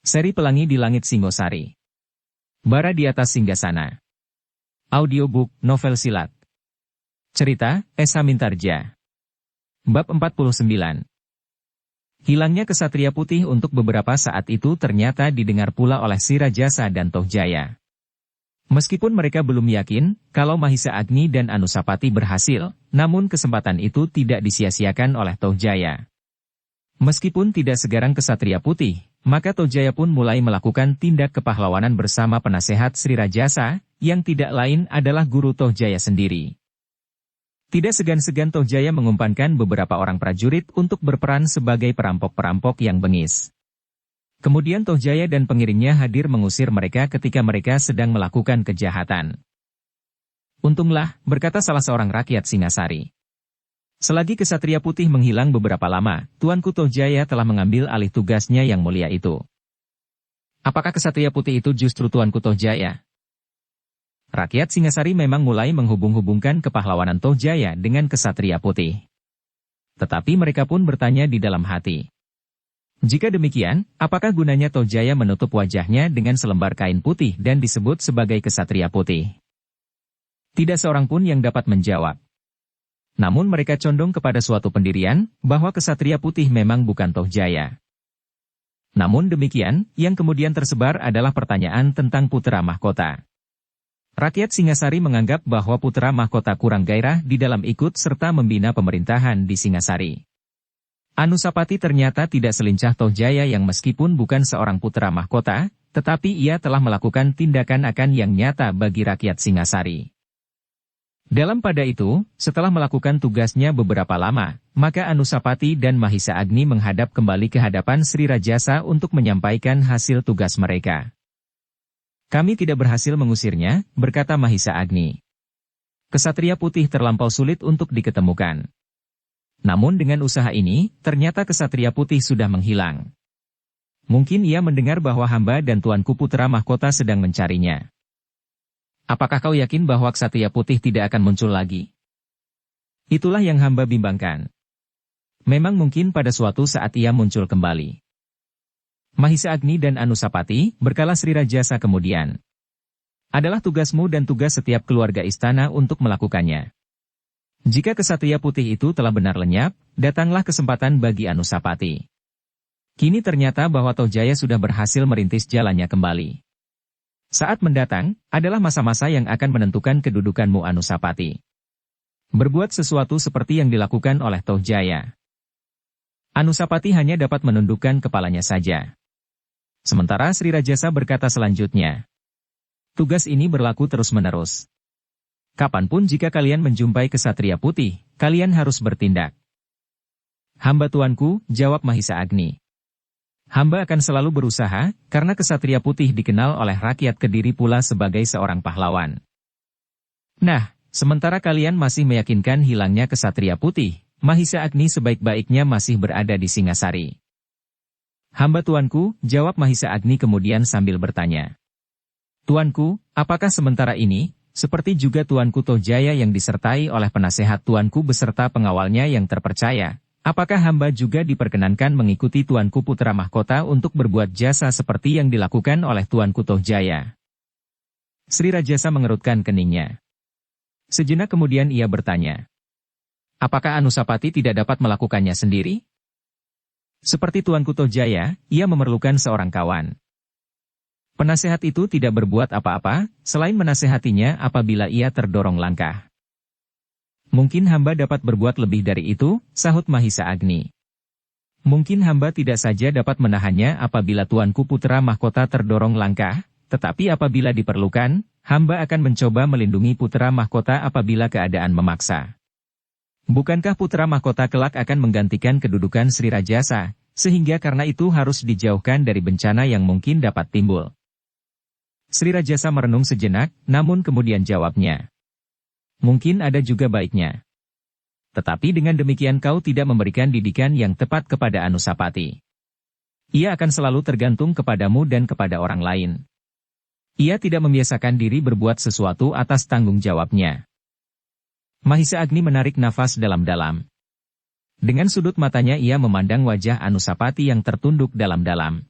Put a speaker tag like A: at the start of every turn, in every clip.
A: Seri Pelangi di Langit Singosari. Bara di Atas Singgasana. Audiobook, novel silat. Cerita, Esa Mintarja. Bab 49. Hilangnya Kesatria Putih untuk beberapa saat itu ternyata didengar pula oleh Srirajasa dan Tohjaya. Meskipun mereka belum yakin kalau Mahisa Agni dan Anusapati berhasil, namun kesempatan itu tidak disia-siakan oleh Tohjaya. Meskipun tidak segarang Kesatria Putih, maka Tohjaya pun mulai melakukan tindak kepahlawanan bersama penasehat Srirajasa, yang tidak lain adalah guru Tohjaya sendiri. Tidak segan-segan Tohjaya mengumpankan beberapa orang prajurit untuk berperan sebagai perampok-perampok yang bengis. Kemudian Tohjaya dan pengiringnya hadir mengusir mereka ketika mereka sedang melakukan kejahatan. Untunglah, berkata salah seorang rakyat Singasari. Selagi Kesatria Putih menghilang beberapa lama, Tuanku Tohjaya telah mengambil alih tugasnya yang mulia itu. Apakah Kesatria Putih itu justru Tuanku Tohjaya? Rakyat Singasari memang mulai menghubung-hubungkan kepahlawanan Tohjaya dengan Kesatria Putih. Tetapi mereka pun bertanya di dalam hati. Jika demikian, apakah gunanya Tohjaya menutup wajahnya dengan selembar kain putih dan disebut sebagai Kesatria Putih? Tidak seorang pun yang dapat menjawab. Namun mereka condong kepada suatu pendirian, bahwa Kesatria Putih memang bukan Tohjaya. Namun demikian, yang kemudian tersebar adalah pertanyaan tentang putra mahkota. Rakyat Singasari menganggap bahwa putra mahkota kurang gairah di dalam ikut serta membina pemerintahan di Singasari. Anusapati ternyata tidak selincah Tohjaya yang meskipun bukan seorang putra mahkota, tetapi ia telah melakukan tindakan yang nyata bagi rakyat Singasari. Dalam pada itu, setelah melakukan tugasnya beberapa lama, maka Anusapati dan Mahisa Agni menghadap kembali ke hadapan Srirajasa untuk menyampaikan hasil tugas mereka. Kami tidak berhasil mengusirnya, berkata Mahisa Agni. Kesatria Putih terlampau sulit untuk diketemukan. Namun dengan usaha ini, ternyata Kesatria Putih sudah menghilang. Mungkin ia mendengar bahwa hamba dan tuanku putra mahkota sedang mencarinya. Apakah kau yakin bahwa Kesatria Putih tidak akan muncul lagi? Itulah yang hamba bimbangkan. Memang mungkin pada suatu saat ia muncul kembali. Mahisa Agni dan Anusapati, berkala Srirajasa kemudian. Adalah tugasmu dan tugas setiap keluarga istana untuk melakukannya. Jika Kesatria Putih itu telah benar lenyap, datanglah kesempatan bagi Anusapati. Kini ternyata bahwa Tohjaya sudah berhasil merintis jalannya kembali. Saat mendatang, adalah masa-masa yang akan menentukan kedudukanmu Anusapati. Berbuat sesuatu seperti yang dilakukan oleh Tohjaya. Anusapati hanya dapat menundukkan kepalanya saja. Sementara Srirajasa berkata selanjutnya. Tugas ini berlaku terus-menerus. Kapanpun jika kalian menjumpai Kesatria Putih, kalian harus bertindak. Hamba tuanku, jawab Mahisa Agni. Hamba akan selalu berusaha, karena Kesatria Putih dikenal oleh rakyat Kediri pula sebagai seorang pahlawan. Nah, sementara kalian masih meyakinkan hilangnya Kesatria Putih, Mahisa Agni sebaik-baiknya masih berada di Singasari. Hamba tuanku, jawab Mahisa Agni kemudian sambil bertanya. Tuanku, apakah sementara ini, seperti juga tuanku Tohjaya yang disertai oleh penasehat tuanku beserta pengawalnya yang terpercaya, apakah hamba juga diperkenankan mengikuti tuanku putra mahkota untuk berbuat jasa seperti yang dilakukan oleh tuanku Tohjaya? Srirajasa mengerutkan keningnya. Sejenak kemudian ia bertanya. Apakah Anusapati tidak dapat melakukannya sendiri? Seperti tuanku Tohjaya, ia memerlukan seorang kawan. Penasehat itu tidak berbuat apa-apa, selain menasehatinya apabila ia terdorong langkah. Mungkin hamba dapat berbuat lebih dari itu, sahut Mahisa Agni. Mungkin hamba tidak saja dapat menahannya apabila tuanku putra mahkota terdorong langkah, tetapi apabila diperlukan, hamba akan mencoba melindungi putra mahkota apabila keadaan memaksa. Bukankah putra mahkota kelak akan menggantikan kedudukan Srirajasa, sehingga karena itu harus dijauhkan dari bencana yang mungkin dapat timbul? Srirajasa merenung sejenak, namun kemudian jawabnya. Mungkin ada juga baiknya. Tetapi dengan demikian kau tidak memberikan didikan yang tepat kepada Anusapati. Ia akan selalu tergantung kepadamu dan kepada orang lain. Ia tidak membiasakan diri berbuat sesuatu atas tanggung jawabnya. Mahisa Agni menarik nafas dalam-dalam. Dengan sudut matanya ia memandang wajah Anusapati yang tertunduk dalam-dalam.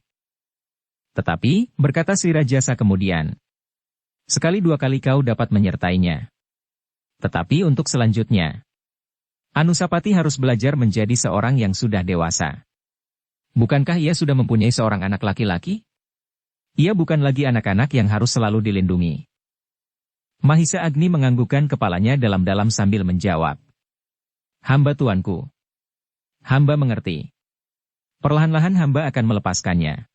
A: Tetapi, berkata Sri Rajasa kemudian, sekali dua kali kau dapat menyertainya. Tetapi untuk selanjutnya, Anusapati harus belajar menjadi seorang yang sudah dewasa. Bukankah ia sudah mempunyai seorang anak laki-laki? Ia bukan lagi anak-anak yang harus selalu dilindungi. Mahisa Agni menganggukkan kepalanya dalam-dalam sambil menjawab. Hamba tuanku. Hamba mengerti. Perlahan-lahan hamba akan melepaskannya.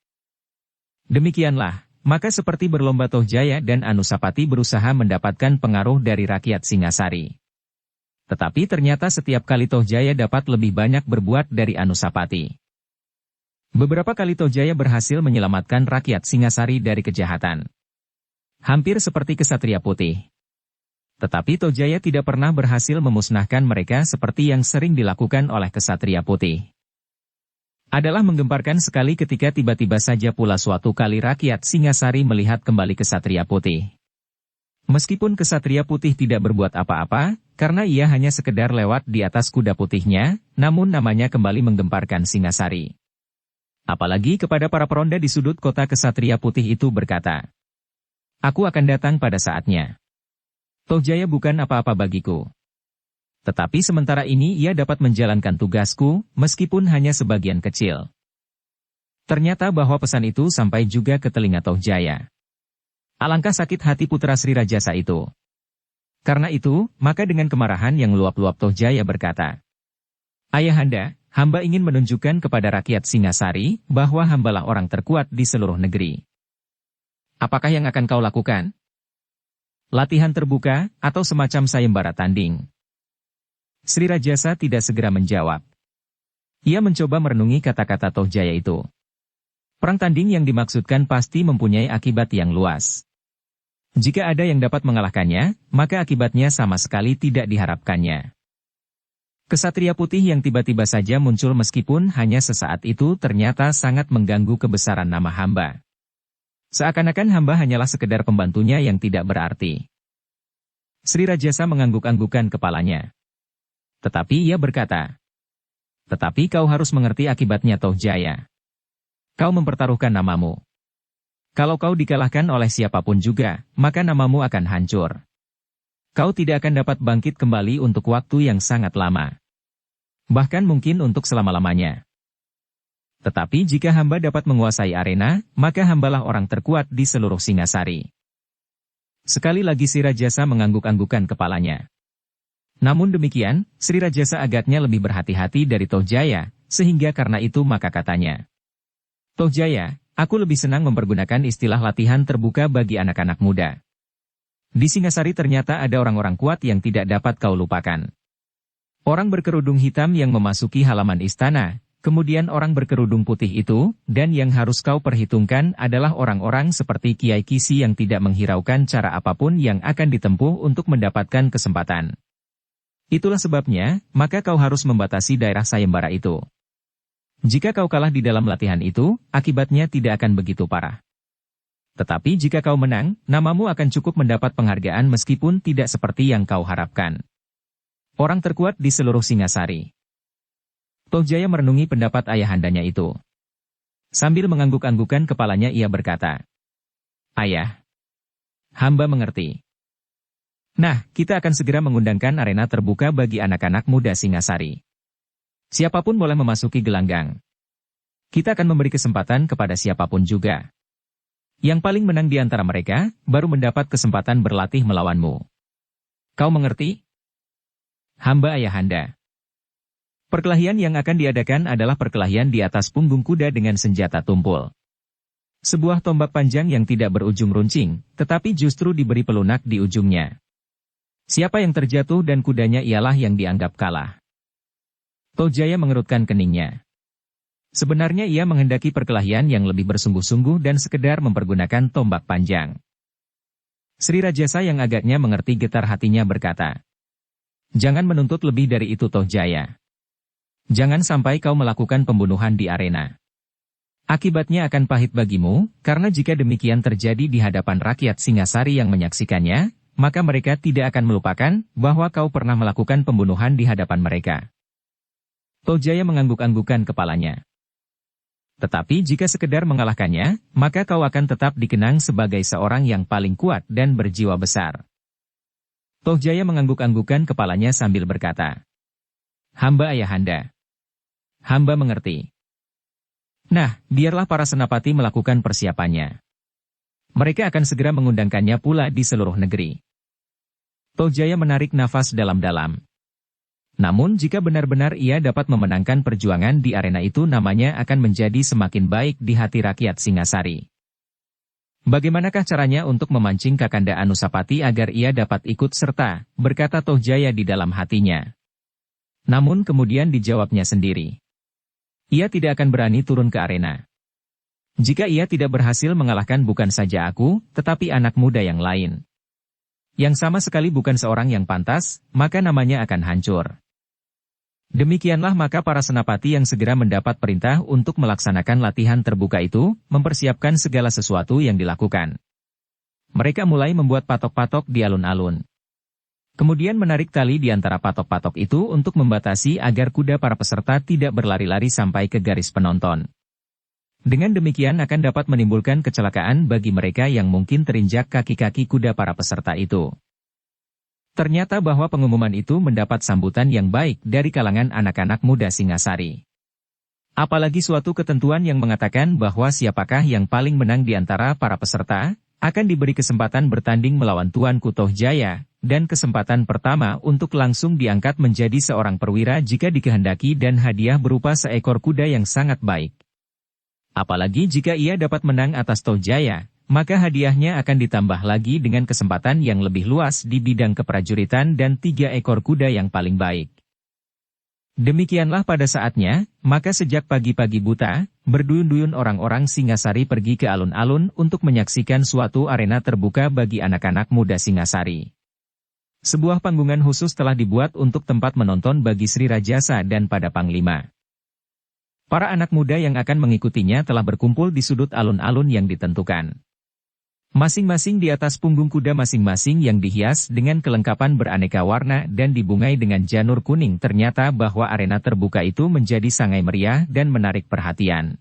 A: Demikianlah, maka seperti berlomba Tohjaya dan Anusapati berusaha mendapatkan pengaruh dari rakyat Singasari. Tetapi ternyata setiap kali Tohjaya dapat lebih banyak berbuat dari Anusapati. Beberapa kali Tohjaya berhasil menyelamatkan rakyat Singasari dari kejahatan. Hampir seperti Kesatria Putih. Tetapi Tohjaya tidak pernah berhasil memusnahkan mereka seperti yang sering dilakukan oleh Kesatria Putih. Adalah menggemparkan sekali ketika tiba-tiba saja pula suatu kali rakyat Singasari melihat kembali Kesatria Putih. Meskipun Kesatria Putih tidak berbuat apa-apa, karena ia hanya sekedar lewat di atas kuda putihnya, namun namanya kembali menggemparkan Singasari. Apalagi kepada para peronda di sudut kota Kesatria Putih itu berkata, aku akan datang pada saatnya. Tohjaya bukan apa-apa bagiku. Tetapi sementara ini ia dapat menjalankan tugasku, meskipun hanya sebagian kecil. Ternyata bahwa pesan itu sampai juga ke telinga Tohjaya. Alangkah sakit hati putra Sri Rajasa itu. Karena itu, maka dengan kemarahan yang luap-luap Tohjaya berkata, Ayahanda, hamba ingin menunjukkan kepada rakyat Singasari bahwa hambalah orang terkuat di seluruh negeri. Apakah yang akan kau lakukan? Latihan terbuka, atau semacam sayembara tanding? Sri Rajasa tidak segera menjawab. Ia mencoba merenungi kata-kata Tohjaya itu. Perang tanding yang dimaksudkan pasti mempunyai akibat yang luas. Jika ada yang dapat mengalahkannya, maka akibatnya sama sekali tidak diharapkannya. Kesatria Putih yang tiba-tiba saja muncul meskipun hanya sesaat itu ternyata sangat mengganggu kebesaran nama hamba. Seakan-akan hamba hanyalah sekedar pembantunya yang tidak berarti. Sri Rajasa mengangguk-anggukkan kepalanya. Tetapi ia berkata, tetapi kau harus mengerti akibatnya Tohjaya. Kau mempertaruhkan namamu. Kalau kau dikalahkan oleh siapapun juga, maka namamu akan hancur. Kau tidak akan dapat bangkit kembali untuk waktu yang sangat lama. Bahkan mungkin untuk selama-lamanya. Tetapi jika hamba dapat menguasai arena, maka hambalah orang terkuat di seluruh Singasari. Sekali lagi Sri Rajasa mengangguk-anggukkan kepalanya. Namun demikian, Sri Rajasa agaknya lebih berhati-hati dari Tohjaya, sehingga karena itu maka katanya. Tohjaya, aku lebih senang mempergunakan istilah latihan terbuka bagi anak-anak muda. Di Singasari ternyata ada orang-orang kuat yang tidak dapat kau lupakan. Orang berkerudung hitam yang memasuki halaman istana, kemudian orang berkerudung putih itu, dan yang harus kau perhitungkan adalah orang-orang seperti Kiai Kisi yang tidak menghiraukan cara apapun yang akan ditempuh untuk mendapatkan kesempatan. Itulah sebabnya, maka kau harus membatasi daerah sayembara itu. Jika kau kalah di dalam latihan itu, akibatnya tidak akan begitu parah. Tetapi jika kau menang, namamu akan cukup mendapat penghargaan meskipun tidak seperti yang kau harapkan. Orang terkuat di seluruh Singasari. Tohjaya merenungi pendapat ayahandanya itu. Sambil mengangguk-anggukkan kepalanya ia berkata, Ayah, hamba mengerti. Nah, kita akan segera mengundangkan arena terbuka bagi anak-anak muda Singasari. Siapapun boleh memasuki gelanggang. Kita akan memberi kesempatan kepada siapapun juga. Yang paling menang di antara mereka, baru mendapat kesempatan berlatih melawanmu. Kau mengerti? Hamba ayahanda. Perkelahian yang akan diadakan adalah perkelahian di atas punggung kuda dengan senjata tumpul. Sebuah tombak panjang yang tidak berujung runcing, tetapi justru diberi pelunak di ujungnya. Siapa yang terjatuh dan kudanya ialah yang dianggap kalah. Tohjaya mengerutkan keningnya. Sebenarnya ia menghendaki perkelahian yang lebih bersungguh-sungguh dan sekedar mempergunakan tombak panjang. Sri Rajasa yang agaknya mengerti getar hatinya berkata, Jangan menuntut lebih dari itu Tohjaya. Jangan sampai kau melakukan pembunuhan di arena. Akibatnya akan pahit bagimu, karena jika demikian terjadi di hadapan rakyat Singasari yang menyaksikannya, maka mereka tidak akan melupakan bahwa kau pernah melakukan pembunuhan di hadapan mereka. Tohjaya mengangguk-anggukkan kepalanya. Tetapi jika sekedar mengalahkannya, maka kau akan tetap dikenang sebagai seorang yang paling kuat dan berjiwa besar. Tohjaya mengangguk-anggukkan kepalanya sambil berkata, "Hamba ayahanda. Hamba mengerti." Nah, biarlah para senapati melakukan persiapannya. Mereka akan segera mengundangkannya pula di seluruh negeri. Tohjaya menarik nafas dalam-dalam. Namun jika benar-benar ia dapat memenangkan perjuangan di arena itu, namanya akan menjadi semakin baik di hati rakyat Singasari. Bagaimanakah caranya untuk memancing Kakanda Anusapati agar ia dapat ikut serta, berkata Tohjaya di dalam hatinya. Namun kemudian dijawabnya sendiri. Ia tidak akan berani turun ke arena. Jika ia tidak berhasil mengalahkan bukan saja aku, tetapi anak muda yang lain, yang sama sekali bukan seorang yang pantas, maka namanya akan hancur. Demikianlah maka para senapati yang segera mendapat perintah untuk melaksanakan latihan terbuka itu, mempersiapkan segala sesuatu yang dilakukan. Mereka mulai membuat patok-patok di alun-alun. Kemudian menarik tali di antara patok-patok itu untuk membatasi agar kuda para peserta tidak berlari-lari sampai ke garis penonton. Dengan demikian akan dapat menimbulkan kecelakaan bagi mereka yang mungkin terinjak kaki-kaki kuda para peserta itu. Ternyata bahwa pengumuman itu mendapat sambutan yang baik dari kalangan anak-anak muda Singasari. Apalagi suatu ketentuan yang mengatakan bahwa siapakah yang paling menang di antara para peserta, akan diberi kesempatan bertanding melawan Tuanku Tohjaya, dan kesempatan pertama untuk langsung diangkat menjadi seorang perwira jika dikehendaki dan hadiah berupa seekor kuda yang sangat baik. Apalagi jika ia dapat menang atas Tohjaya, maka hadiahnya akan ditambah lagi dengan kesempatan yang lebih luas di bidang keprajuritan dan 3 ekor kuda yang paling baik. Demikianlah pada saatnya, maka sejak pagi-pagi buta, berduyun-duyun orang-orang Singasari pergi ke alun-alun untuk menyaksikan suatu arena terbuka bagi anak-anak muda Singasari. Sebuah panggungan khusus telah dibuat untuk tempat menonton bagi Sri Rajasa dan pada Panglima. Para anak muda yang akan mengikutinya telah berkumpul di sudut alun-alun yang ditentukan. Masing-masing di atas punggung kuda masing-masing yang dihias dengan kelengkapan beraneka warna dan dibungai dengan janur kuning. Ternyata bahwa arena terbuka itu menjadi sangat meriah dan menarik perhatian.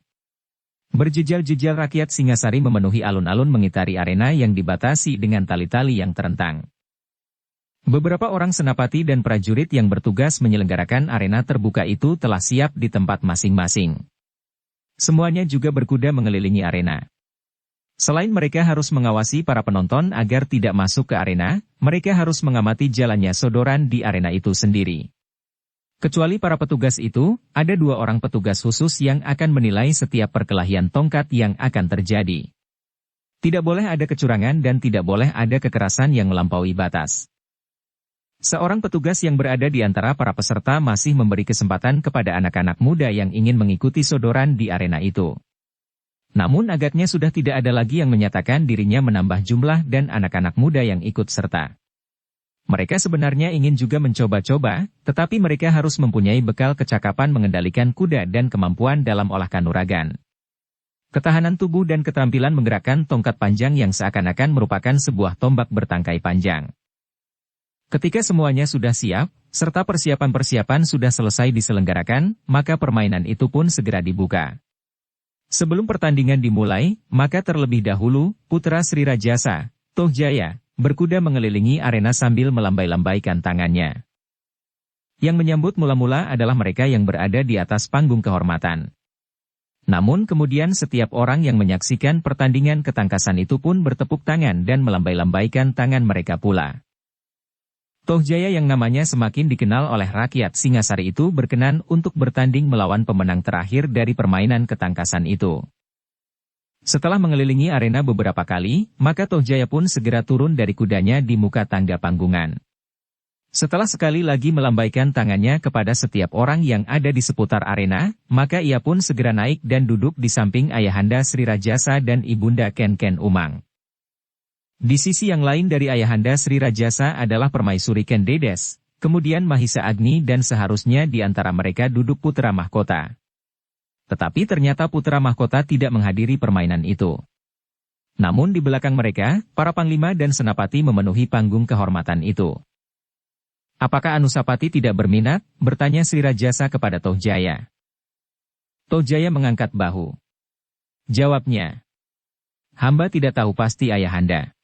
A: Berjejal-jejal rakyat Singasari memenuhi alun-alun mengitari arena yang dibatasi dengan tali-tali yang terentang. Beberapa orang senapati dan prajurit yang bertugas menyelenggarakan arena terbuka itu telah siap di tempat masing-masing. Semuanya juga berkuda mengelilingi arena. Selain mereka harus mengawasi para penonton agar tidak masuk ke arena, mereka harus mengamati jalannya sodoran di arena itu sendiri. Kecuali para petugas itu, ada 2 orang petugas khusus yang akan menilai setiap perkelahian tongkat yang akan terjadi. Tidak boleh ada kecurangan dan tidak boleh ada kekerasan yang melampaui batas. Seorang petugas yang berada di antara para peserta masih memberi kesempatan kepada anak-anak muda yang ingin mengikuti sodoran di arena itu. Namun agaknya sudah tidak ada lagi yang menyatakan dirinya menambah jumlah dan anak-anak muda yang ikut serta. Mereka sebenarnya ingin juga mencoba-coba, tetapi mereka harus mempunyai bekal kecakapan mengendalikan kuda dan kemampuan dalam olah kanuragan. Ketahanan tubuh dan keterampilan menggerakkan tongkat panjang yang seakan-akan merupakan sebuah tombak bertangkai panjang. Ketika semuanya sudah siap, serta persiapan-persiapan sudah selesai diselenggarakan, maka permainan itu pun segera dibuka. Sebelum pertandingan dimulai, maka terlebih dahulu, putra Sri Rajasa, Tohjaya, berkuda mengelilingi arena sambil melambai-lambaikan tangannya. Yang menyambut mula-mula adalah mereka yang berada di atas panggung kehormatan. Namun kemudian setiap orang yang menyaksikan pertandingan ketangkasan itu pun bertepuk tangan dan melambai-lambaikan tangan mereka pula. Tohjaya yang namanya semakin dikenal oleh rakyat Singasari itu berkenan untuk bertanding melawan pemenang terakhir dari permainan ketangkasan itu. Setelah mengelilingi arena beberapa kali, maka Tohjaya pun segera turun dari kudanya di muka tangga panggungan. Setelah sekali lagi melambaikan tangannya kepada setiap orang yang ada di seputar arena, maka ia pun segera naik dan duduk di samping ayahanda Sri Rajasa dan ibunda Ken Umang. Di sisi yang lain dari ayahanda Sri Rajasa adalah Permaisuri Ken Dedes, kemudian Mahisa Agni dan seharusnya di antara mereka duduk putra mahkota. Tetapi ternyata putra mahkota tidak menghadiri permainan itu. Namun di belakang mereka, para panglima dan senapati memenuhi panggung kehormatan itu. Apakah Anusapati tidak berminat? Bertanya Sri Rajasa kepada Tohjaya. Tohjaya mengangkat bahu. jawabnya. Hamba tidak tahu pasti ayahanda.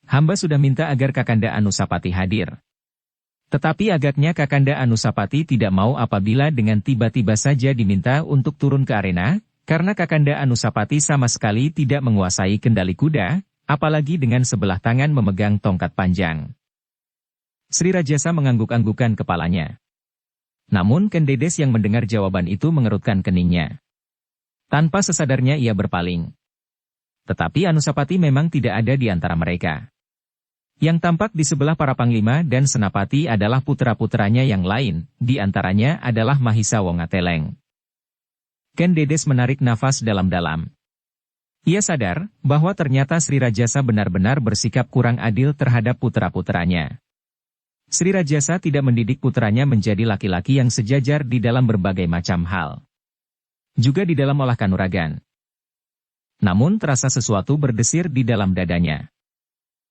A: Hamba sudah minta agar Kakanda Anusapati hadir. Tetapi agaknya Kakanda Anusapati tidak mau apabila dengan tiba-tiba saja diminta untuk turun ke arena, karena Kakanda Anusapati sama sekali tidak menguasai kendali kuda, apalagi dengan sebelah tangan memegang tongkat panjang. Sri Rajasa mengangguk-anggukan kepalanya. Namun Ken Dedes yang mendengar jawaban itu mengerutkan keningnya. Tanpa sesadarnya ia berpaling. Tetapi Anusapati memang tidak ada di antara mereka. Yang tampak di sebelah para panglima dan senapati adalah putra-putranya yang lain, di antaranya adalah Mahisa Wongateleng. Ken Dedes menarik nafas dalam-dalam. Ia sadar bahwa ternyata Sri Rajasa benar-benar bersikap kurang adil terhadap putra-putranya. Sri Rajasa tidak mendidik putranya menjadi laki-laki yang sejajar di dalam berbagai macam hal. Juga di dalam olah kanuragan. Namun terasa sesuatu berdesir di dalam dadanya.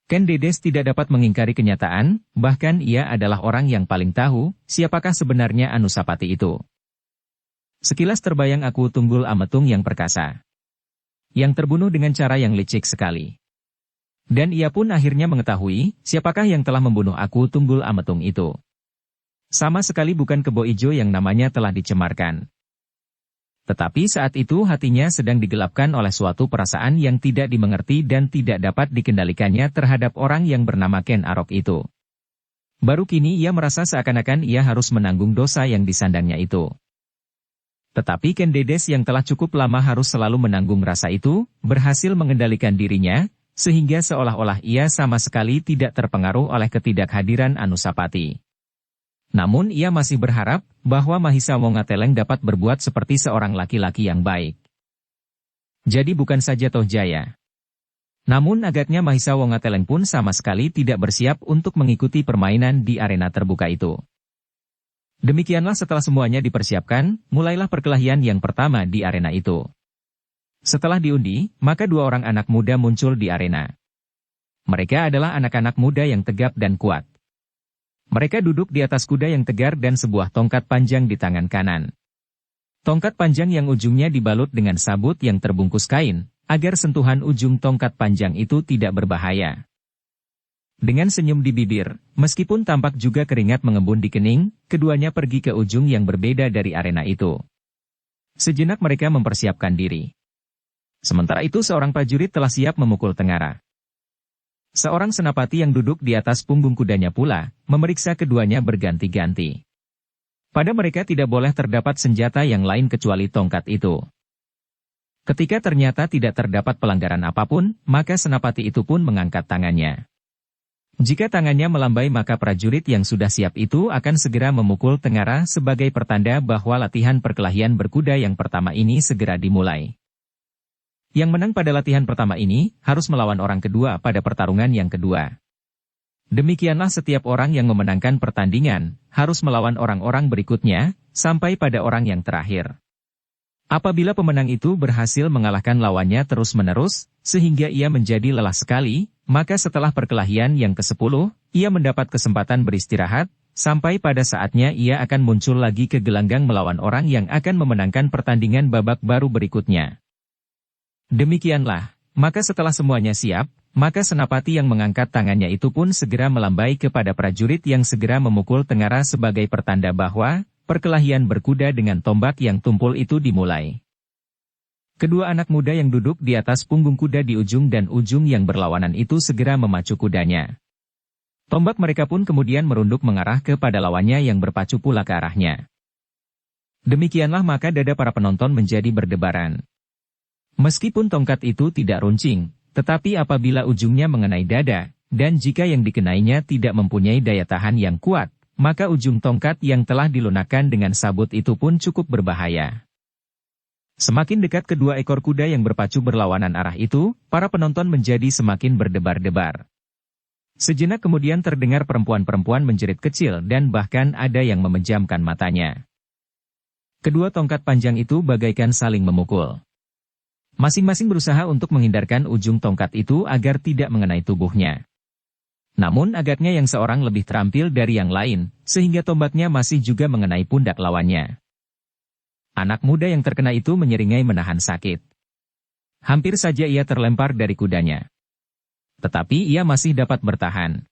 A: Ken Dedes tidak dapat mengingkari kenyataan, bahkan ia adalah orang yang paling tahu siapakah sebenarnya Anusapati itu. Sekilas terbayang Aku Tunggul Ametung yang perkasa. Yang terbunuh dengan cara yang licik sekali. Dan ia pun akhirnya mengetahui siapakah yang telah membunuh Aku Tunggul Ametung itu. Sama sekali bukan Kebo Ijo yang namanya telah dicemarkan. Tetapi saat itu hatinya sedang digelapkan oleh suatu perasaan yang tidak dimengerti dan tidak dapat dikendalikannya terhadap orang yang bernama Ken Arok itu. Baru kini ia merasa seakan-akan ia harus menanggung dosa yang disandangnya itu. Tetapi Ken Dedes yang telah cukup lama harus selalu menanggung rasa itu, berhasil mengendalikan dirinya, sehingga seolah-olah ia sama sekali tidak terpengaruh oleh ketidakhadiran Anusapati. Namun ia masih berharap bahwa Mahisa Wongateleng dapat berbuat seperti seorang laki-laki yang baik. Jadi bukan saja Toh Jaya. Namun agaknya Mahisa Wongateleng pun sama sekali tidak bersiap untuk mengikuti permainan di arena terbuka itu. Demikianlah setelah semuanya dipersiapkan, mulailah perkelahian yang pertama di arena itu. Setelah diundi, maka dua orang anak muda muncul di arena. Mereka adalah anak-anak muda yang tegap dan kuat. Mereka duduk di atas kuda yang tegar dan sebuah tongkat panjang di tangan kanan. Tongkat panjang yang ujungnya dibalut dengan sabut yang terbungkus kain, agar sentuhan ujung tongkat panjang itu tidak berbahaya. Dengan senyum di bibir, meskipun tampak juga keringat mengembun di kening, keduanya pergi ke ujung yang berbeda dari arena itu. Sejenak mereka mempersiapkan diri. Sementara itu seorang prajurit telah siap memukul tengara. Seorang senapati yang duduk di atas punggung kudanya pula, memeriksa keduanya berganti-ganti. Pada mereka tidak boleh terdapat senjata yang lain kecuali tongkat itu. Ketika ternyata tidak terdapat pelanggaran apapun, maka senapati itu pun mengangkat tangannya. Jika tangannya melambai maka prajurit yang sudah siap itu akan segera memukul tengara sebagai pertanda bahwa latihan perkelahian berkuda yang pertama ini segera dimulai. Yang menang pada latihan pertama ini, harus melawan orang kedua pada pertarungan yang kedua. Demikianlah setiap orang yang memenangkan pertandingan, harus melawan orang-orang berikutnya, sampai pada orang yang terakhir. Apabila pemenang itu berhasil mengalahkan lawannya terus-menerus, sehingga ia menjadi lelah sekali, maka setelah perkelahian yang ke-10, ia mendapat kesempatan beristirahat, sampai pada saatnya ia akan muncul lagi ke gelanggang melawan orang yang akan memenangkan pertandingan babak baru berikutnya. Demikianlah, maka setelah semuanya siap, maka senapati yang mengangkat tangannya itu pun segera melambai kepada prajurit yang segera memukul tengara sebagai pertanda bahwa perkelahian berkuda dengan tombak yang tumpul itu dimulai. Kedua anak muda yang duduk di atas punggung kuda di ujung dan ujung yang berlawanan itu segera memacu kudanya. Tombak mereka pun kemudian merunduk mengarah kepada lawannya yang berpacu pula ke arahnya. Demikianlah maka dada para penonton menjadi berdebaran. Meskipun tongkat itu tidak runcing, tetapi apabila ujungnya mengenai dada, dan jika yang dikenainya tidak mempunyai daya tahan yang kuat, maka ujung tongkat yang telah dilunakkan dengan sabut itu pun cukup berbahaya. Semakin dekat kedua ekor kuda yang berpacu berlawanan arah itu, para penonton menjadi semakin berdebar-debar. Sejenak kemudian terdengar perempuan-perempuan menjerit kecil dan bahkan ada yang memejamkan matanya. Kedua tongkat panjang itu bagaikan saling memukul. Masing-masing berusaha untuk menghindarkan ujung tongkat itu agar tidak mengenai tubuhnya. Namun agaknya yang seorang lebih terampil dari yang lain, sehingga tombaknya masih juga mengenai pundak lawannya. Anak muda yang terkena itu menyeringai menahan sakit. Hampir saja ia terlempar dari kudanya. Tetapi ia masih dapat bertahan.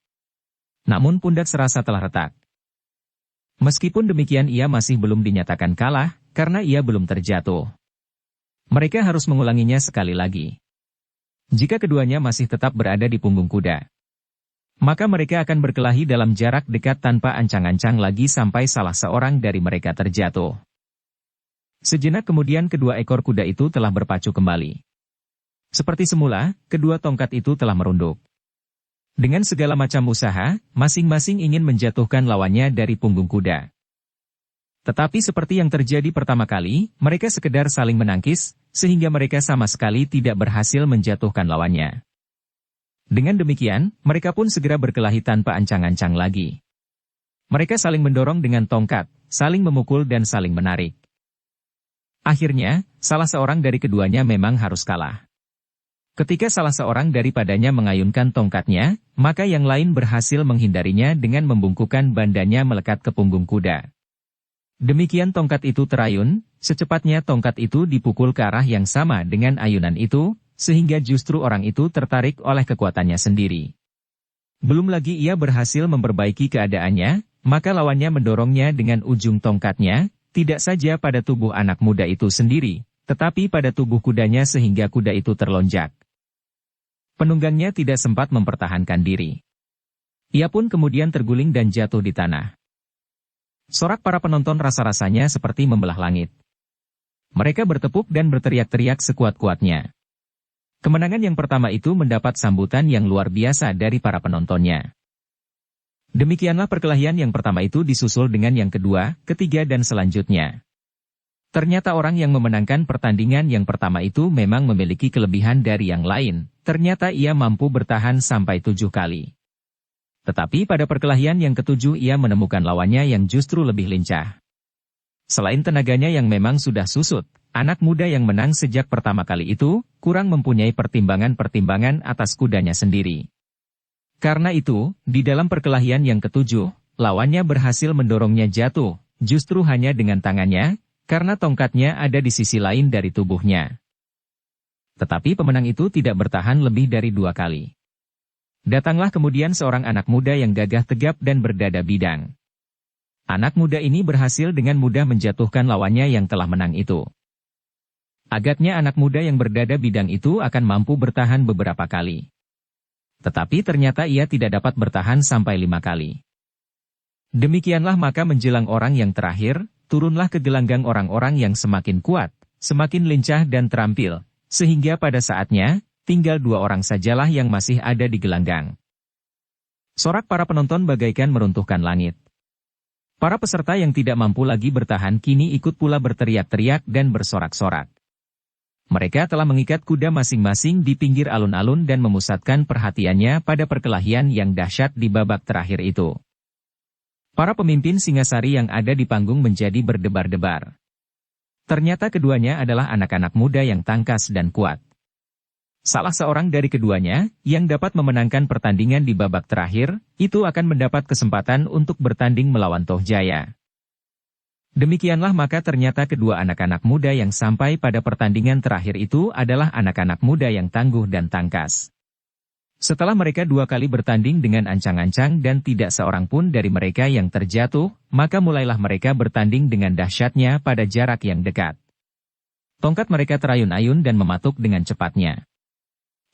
A: Namun pundak serasa telah retak. Meskipun demikian ia masih belum dinyatakan kalah, karena ia belum terjatuh. Mereka harus mengulanginya sekali lagi. Jika keduanya masih tetap berada di punggung kuda, maka mereka akan berkelahi dalam jarak dekat tanpa ancang-ancang lagi sampai salah seorang dari mereka terjatuh. Sejenak kemudian kedua ekor kuda itu telah berpacu kembali. Seperti semula, kedua tongkat itu telah merunduk. Dengan segala macam usaha, masing-masing ingin menjatuhkan lawannya dari punggung kuda. Tetapi seperti yang terjadi pertama kali, mereka sekedar saling menangkis, sehingga mereka sama sekali tidak berhasil menjatuhkan lawannya. Dengan demikian, mereka pun segera berkelahi tanpa ancang-ancang lagi. Mereka saling mendorong dengan tongkat, saling memukul dan saling menarik. Akhirnya, salah seorang dari keduanya memang harus kalah. Ketika salah seorang daripadanya mengayunkan tongkatnya, maka yang lain berhasil menghindarinya dengan membungkukkan bandanya melekat ke punggung kuda. Demikian tongkat itu terayun, secepatnya tongkat itu dipukul ke arah yang sama dengan ayunan itu, sehingga justru orang itu tertarik oleh kekuatannya sendiri. Belum lagi ia berhasil memperbaiki keadaannya, maka lawannya mendorongnya dengan ujung tongkatnya, tidak saja pada tubuh anak muda itu sendiri, tetapi pada tubuh kudanya sehingga kuda itu terlonjak. Penunggangnya tidak sempat mempertahankan diri. Ia pun kemudian terguling dan jatuh di tanah. Sorak para penonton rasa-rasanya seperti membelah langit. Mereka bertepuk dan berteriak-teriak sekuat-kuatnya. Kemenangan yang pertama itu mendapat sambutan yang luar biasa dari para penontonnya. Demikianlah perkelahian yang pertama itu disusul dengan yang kedua, ketiga dan selanjutnya. Ternyata orang yang memenangkan pertandingan yang pertama itu memang memiliki kelebihan dari yang lain, ternyata ia mampu bertahan sampai 7 kali. Tetapi pada perkelahian yang ketujuh ia menemukan lawannya yang justru lebih lincah. Selain tenaganya yang memang sudah susut, anak muda yang menang sejak pertama kali itu, kurang mempunyai pertimbangan-pertimbangan atas kudanya sendiri. Karena itu, di dalam perkelahian yang ketujuh, lawannya berhasil mendorongnya jatuh, justru hanya dengan tangannya, karena tongkatnya ada di sisi lain dari tubuhnya. Tetapi pemenang itu tidak bertahan lebih dari 2 kali. Datanglah kemudian seorang anak muda yang gagah tegap dan berdada bidang. Anak muda ini berhasil dengan mudah menjatuhkan lawannya yang telah menang itu. Agaknya anak muda yang berdada bidang itu akan mampu bertahan beberapa kali. Tetapi ternyata ia tidak dapat bertahan sampai 5 kali. Demikianlah maka menjelang orang yang terakhir, turunlah ke gelanggang orang-orang yang semakin kuat, semakin lincah dan terampil, sehingga pada saatnya, tinggal 2 orang sajalah yang masih ada di gelanggang. Sorak para penonton bagaikan meruntuhkan langit. Para peserta yang tidak mampu lagi bertahan kini ikut pula berteriak-teriak dan bersorak-sorak. Mereka telah mengikat kuda masing-masing di pinggir alun-alun dan memusatkan perhatiannya pada perkelahian yang dahsyat di babak terakhir itu. Para pemimpin Singasari yang ada di panggung menjadi berdebar-debar. Ternyata keduanya adalah anak-anak muda yang tangkas dan kuat. Salah seorang dari keduanya, yang dapat memenangkan pertandingan di babak terakhir, itu akan mendapat kesempatan untuk bertanding melawan Tohjaya. Demikianlah maka ternyata kedua anak-anak muda yang sampai pada pertandingan terakhir itu adalah anak-anak muda yang tangguh dan tangkas. Setelah mereka 2 kali bertanding dengan ancang-ancang dan tidak seorang pun dari mereka yang terjatuh, maka mulailah mereka bertanding dengan dahsyatnya pada jarak yang dekat. Tongkat mereka terayun-ayun dan mematuk dengan cepatnya.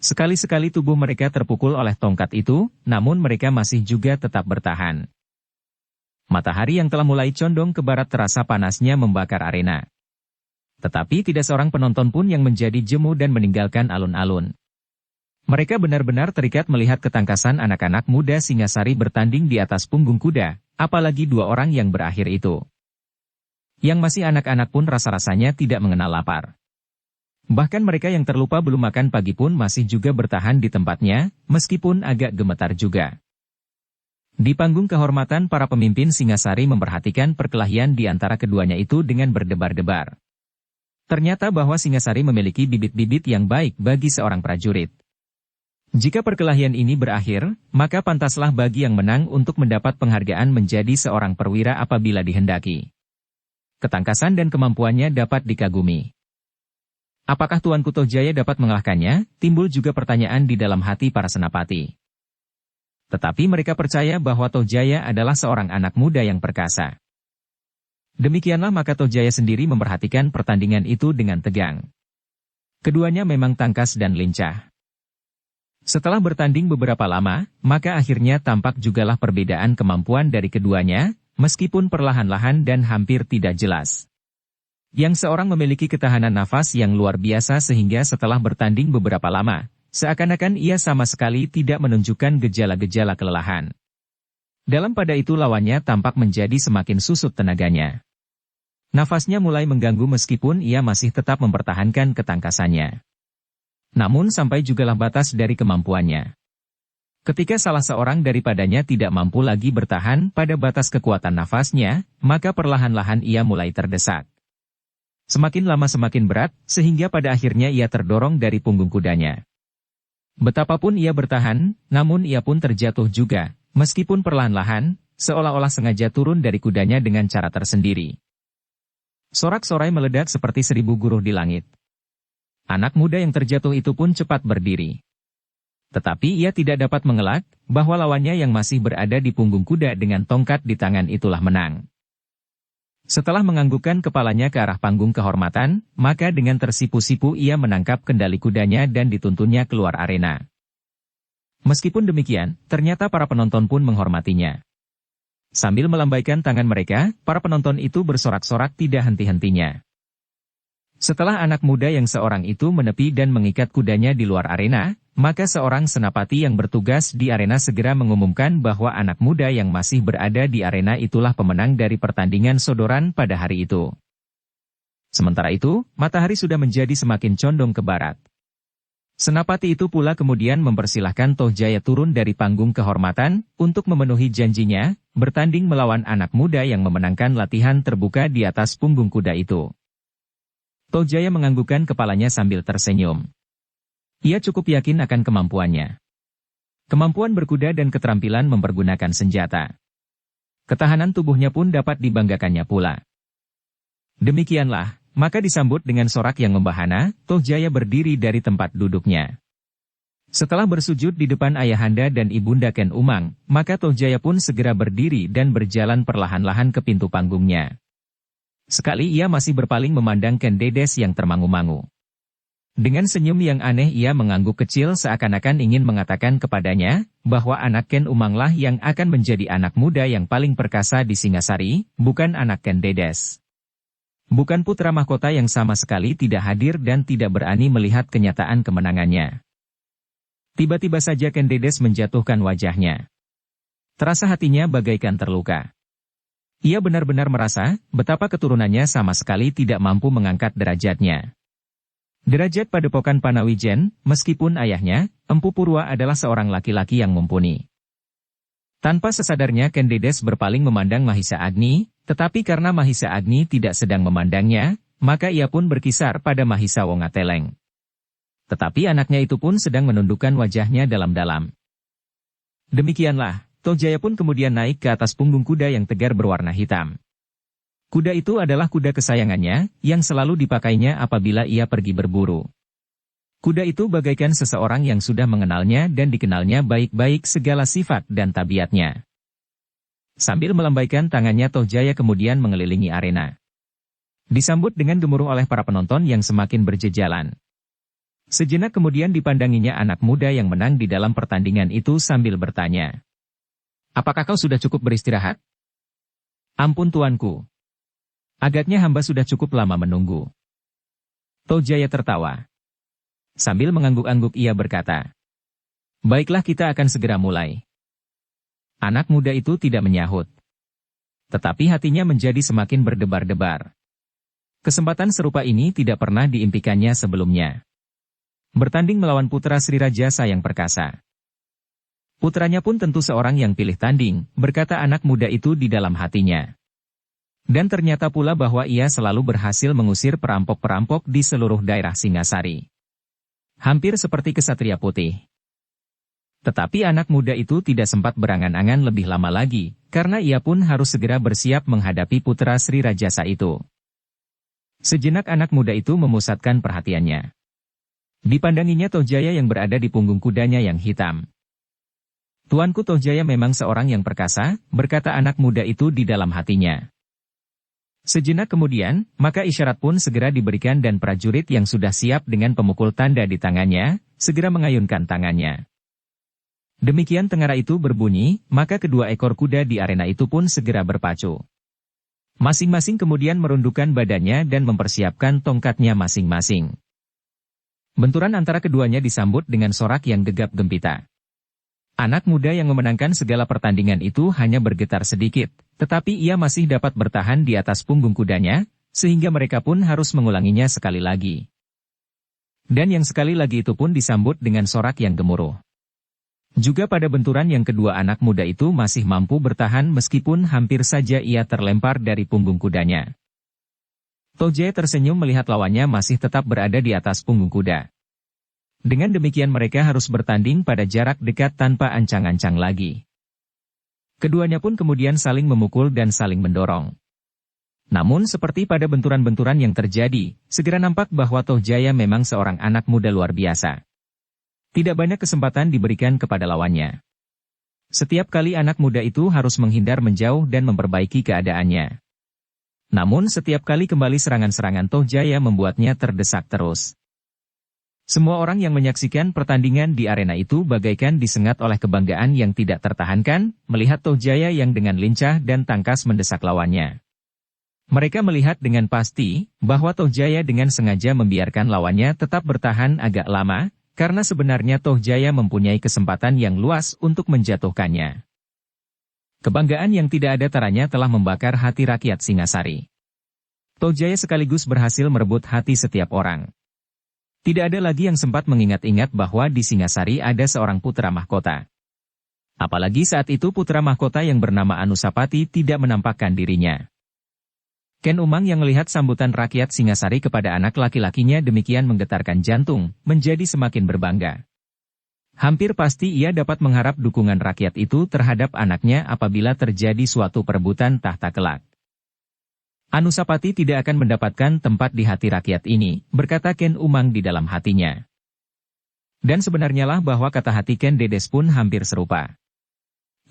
A: Sekali-sekali tubuh mereka terpukul oleh tongkat itu, namun mereka masih juga tetap bertahan. Matahari yang telah mulai condong ke barat terasa panasnya membakar arena. Tetapi tidak seorang penonton pun yang menjadi jemu dan meninggalkan alun-alun. Mereka benar-benar terikat melihat ketangkasan anak-anak muda Singasari bertanding di atas punggung kuda, apalagi 2 orang yang berakhir itu. Yang masih anak-anak pun rasa-rasanya tidak mengenal lapar. Bahkan mereka yang terlupa belum makan pagi pun masih juga bertahan di tempatnya, meskipun agak gemetar juga. Di panggung kehormatan para pemimpin Singasari memperhatikan perkelahian di antara keduanya itu dengan berdebar-debar. Ternyata bahwa Singasari memiliki bibit-bibit yang baik bagi seorang prajurit. Jika perkelahian ini berakhir, maka pantaslah bagi yang menang untuk mendapat penghargaan menjadi seorang perwira apabila dihendaki. Ketangkasan dan kemampuannya dapat dikagumi. Apakah Tuanku Tojaya dapat mengalahkannya? Timbul juga pertanyaan di dalam hati para senapati. Tetapi mereka percaya bahwa Tojaya adalah seorang anak muda yang perkasa. Demikianlah maka Tojaya sendiri memperhatikan pertandingan itu dengan tegang. Keduanya memang tangkas dan lincah. Setelah bertanding beberapa lama, maka akhirnya tampak jugalah perbedaan kemampuan dari keduanya, meskipun perlahan-lahan dan hampir tidak jelas. Yang seorang memiliki ketahanan nafas yang luar biasa sehingga setelah bertanding beberapa lama, seakan-akan ia sama sekali tidak menunjukkan gejala-gejala kelelahan. Dalam pada itu lawannya tampak menjadi semakin susut tenaganya. Nafasnya mulai mengganggu meskipun ia masih tetap mempertahankan ketangkasannya. Namun sampai jugalah batas dari kemampuannya. Ketika salah seorang daripadanya tidak mampu lagi bertahan pada batas kekuatan nafasnya, maka perlahan-lahan ia mulai terdesak. Semakin lama semakin berat, sehingga pada akhirnya ia terdorong dari punggung kudanya. Betapapun ia bertahan, namun ia pun terjatuh juga, meskipun perlahan-lahan, seolah-olah sengaja turun dari kudanya dengan cara tersendiri. Sorak-sorai meledak seperti 1000 guruh di langit. Anak muda yang terjatuh itu pun cepat berdiri. Tetapi ia tidak dapat mengelak, bahwa lawannya yang masih berada di punggung kuda dengan tongkat di tangan itulah menang. Setelah menganggukkan kepalanya ke arah panggung kehormatan, maka dengan tersipu-sipu ia menangkap kendali kudanya dan dituntunnya keluar arena. Meskipun demikian, ternyata para penonton pun menghormatinya. Sambil melambaikan tangan mereka, para penonton itu bersorak-sorak tidak henti-hentinya. Setelah anak muda yang seorang itu menepi dan mengikat kudanya di luar arena, maka seorang senapati yang bertugas di arena segera mengumumkan bahwa anak muda yang masih berada di arena itulah pemenang dari pertandingan sodoran pada hari itu. Sementara itu, matahari sudah menjadi semakin condong ke barat. Senapati itu pula kemudian mempersilahkan Tojaya turun dari panggung kehormatan untuk memenuhi janjinya, bertanding melawan anak muda yang memenangkan latihan terbuka di atas punggung kuda itu. Tojaya menganggukkan kepalanya sambil tersenyum. Ia cukup yakin akan kemampuannya. Kemampuan berkuda dan keterampilan mempergunakan senjata. Ketahanan tubuhnya pun dapat dibanggakannya pula. Demikianlah, maka disambut dengan sorak yang membahana, Tojaya berdiri dari tempat duduknya. Setelah bersujud di depan ayahanda dan ibunda Ken Umang, maka Tojaya pun segera berdiri dan berjalan perlahan-lahan ke pintu panggungnya. Sekali ia masih berpaling memandang Ken Dedes yang termangu-mangu. Dengan senyum yang aneh ia mengangguk kecil seakan-akan ingin mengatakan kepadanya, bahwa anak Ken Umanglah yang akan menjadi anak muda yang paling perkasa di Singasari, bukan anak Ken Dedes. Bukan putra mahkota yang sama sekali tidak hadir dan tidak berani melihat kenyataan kemenangannya. Tiba-tiba saja Ken Dedes menjatuhkan wajahnya. Terasa hatinya bagaikan terluka. Ia benar-benar merasa betapa keturunannya sama sekali tidak mampu mengangkat derajatnya. Derajat padepokan Panawijen, meskipun ayahnya, Empu Purwa adalah seorang laki-laki yang mumpuni. Tanpa sesadarnya Ken Dedes berpaling memandang Mahisa Agni, tetapi karena Mahisa Agni tidak sedang memandangnya, maka ia pun berkisar pada Mahisa Wongateleng. Tetapi anaknya itu pun sedang menundukkan wajahnya dalam-dalam. Demikianlah, Tojaya pun kemudian naik ke atas punggung kuda yang tegar berwarna hitam. Kuda itu adalah kuda kesayangannya, yang selalu dipakainya apabila ia pergi berburu. Kuda itu bagaikan seseorang yang sudah mengenalnya dan dikenalnya baik-baik segala sifat dan tabiatnya. Sambil melambaikan tangannya Tojaya kemudian mengelilingi arena. Disambut dengan gemuruh oleh para penonton yang semakin berjejalan. Sejenak kemudian dipandanginya anak muda yang menang di dalam pertandingan itu sambil bertanya. Apakah kau sudah cukup beristirahat? Ampun tuanku. Agaknya hamba sudah cukup lama menunggu. Tojaya tertawa. Sambil mengangguk-angguk ia berkata. Baiklah kita akan segera mulai. Anak muda itu tidak menyahut. Tetapi hatinya menjadi semakin berdebar-debar. Kesempatan serupa ini tidak pernah diimpikannya sebelumnya. Bertanding melawan putra Sri Rajasa yang perkasa. Putranya pun tentu seorang yang pilih tanding, berkata anak muda itu di dalam hatinya. Dan ternyata pula bahwa ia selalu berhasil mengusir perampok-perampok di seluruh daerah Singasari. Hampir seperti kesatria putih. Tetapi anak muda itu tidak sempat berangan-angan lebih lama lagi, karena ia pun harus segera bersiap menghadapi putra Sri Rajasa itu. Sejenak anak muda itu memusatkan perhatiannya. Dipandanginya Tohjaya yang berada di punggung kudanya yang hitam. "Tuanku Tohjaya memang seorang yang perkasa," berkata anak muda itu di dalam hatinya. Sejenak kemudian, maka isyarat pun segera diberikan dan prajurit yang sudah siap dengan pemukul tanda di tangannya, segera mengayunkan tangannya. Demikian tengara itu berbunyi, maka kedua ekor kuda di arena itu pun segera berpacu. Masing-masing kemudian merundukkan badannya dan mempersiapkan tongkatnya masing-masing. Benturan antara keduanya disambut dengan sorak yang gegap gempita. Anak muda yang memenangkan segala pertandingan itu hanya bergetar sedikit, tetapi ia masih dapat bertahan di atas punggung kudanya, sehingga mereka pun harus mengulanginya sekali lagi. Dan yang sekali lagi itu pun disambut dengan sorak yang gemuruh. Juga pada benturan yang kedua anak muda itu masih mampu bertahan meskipun hampir saja ia terlempar dari punggung kudanya. Tohjaya tersenyum melihat lawannya masih tetap berada di atas punggung kuda. Dengan demikian mereka harus bertanding pada jarak dekat tanpa ancang-ancang lagi. Keduanya pun kemudian saling memukul dan saling mendorong. Namun seperti pada benturan-benturan yang terjadi, segera nampak bahwa Tohjaya memang seorang anak muda luar biasa. Tidak banyak kesempatan diberikan kepada lawannya. Setiap kali anak muda itu harus menghindar menjauh dan memperbaiki keadaannya. Namun setiap kali kembali serangan-serangan Tohjaya membuatnya terdesak terus. Semua orang yang menyaksikan pertandingan di arena itu bagaikan disengat oleh kebanggaan yang tidak tertahankan, melihat Tohjaya yang dengan lincah dan tangkas mendesak lawannya. Mereka melihat dengan pasti, bahwa Tohjaya dengan sengaja membiarkan lawannya tetap bertahan agak lama, karena sebenarnya Tohjaya mempunyai kesempatan yang luas untuk menjatuhkannya. Kebanggaan yang tidak ada taranya telah membakar hati rakyat Singasari. Tohjaya sekaligus berhasil merebut hati setiap orang. Tidak ada lagi yang sempat mengingat-ingat bahwa di Singasari ada seorang putra mahkota. Apalagi saat itu putra mahkota yang bernama Anusapati tidak menampakkan dirinya. Ken Umang yang melihat sambutan rakyat Singasari kepada anak laki-lakinya demikian menggetarkan jantung, menjadi semakin berbangga. Hampir pasti ia dapat mengharap dukungan rakyat itu terhadap anaknya apabila terjadi suatu perebutan tahta kelak. Anusapati tidak akan mendapatkan tempat di hati rakyat ini, berkata Ken Umang di dalam hatinya. Dan sebenarnya lah bahwa kata hati Ken Dedes pun hampir serupa.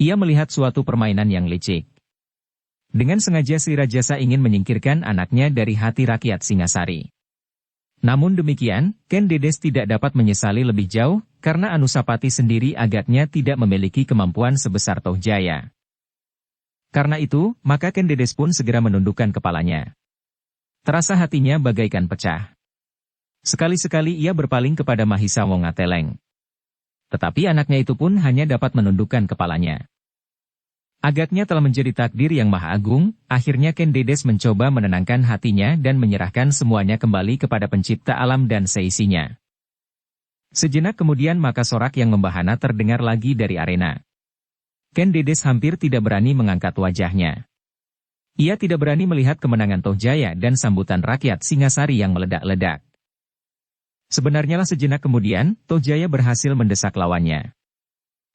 A: Ia melihat suatu permainan yang licik. Dengan sengaja si Rajasa ingin menyingkirkan anaknya dari hati rakyat Singasari. Namun demikian, Ken Dedes tidak dapat menyesali lebih jauh, karena Anusapati sendiri agaknya tidak memiliki kemampuan sebesar Tohjaya. Karena itu, maka Ken Dedes pun segera menundukkan kepalanya. Terasa hatinya bagaikan pecah. Sekali-sekali ia berpaling kepada Mahisa Wongateleng. Tetapi anaknya itu pun hanya dapat menundukkan kepalanya. Agaknya telah menjadi takdir yang maha agung, akhirnya Ken Dedes mencoba menenangkan hatinya dan menyerahkan semuanya kembali kepada pencipta alam dan seisinya. Sejenak kemudian maka sorak yang membahana terdengar lagi dari arena. Ken Dedes hampir tidak berani mengangkat wajahnya. Ia tidak berani melihat kemenangan Tohjaya dan sambutan rakyat Singasari yang meledak-ledak. Sebenarnya lah sejenak kemudian, Tohjaya berhasil mendesak lawannya.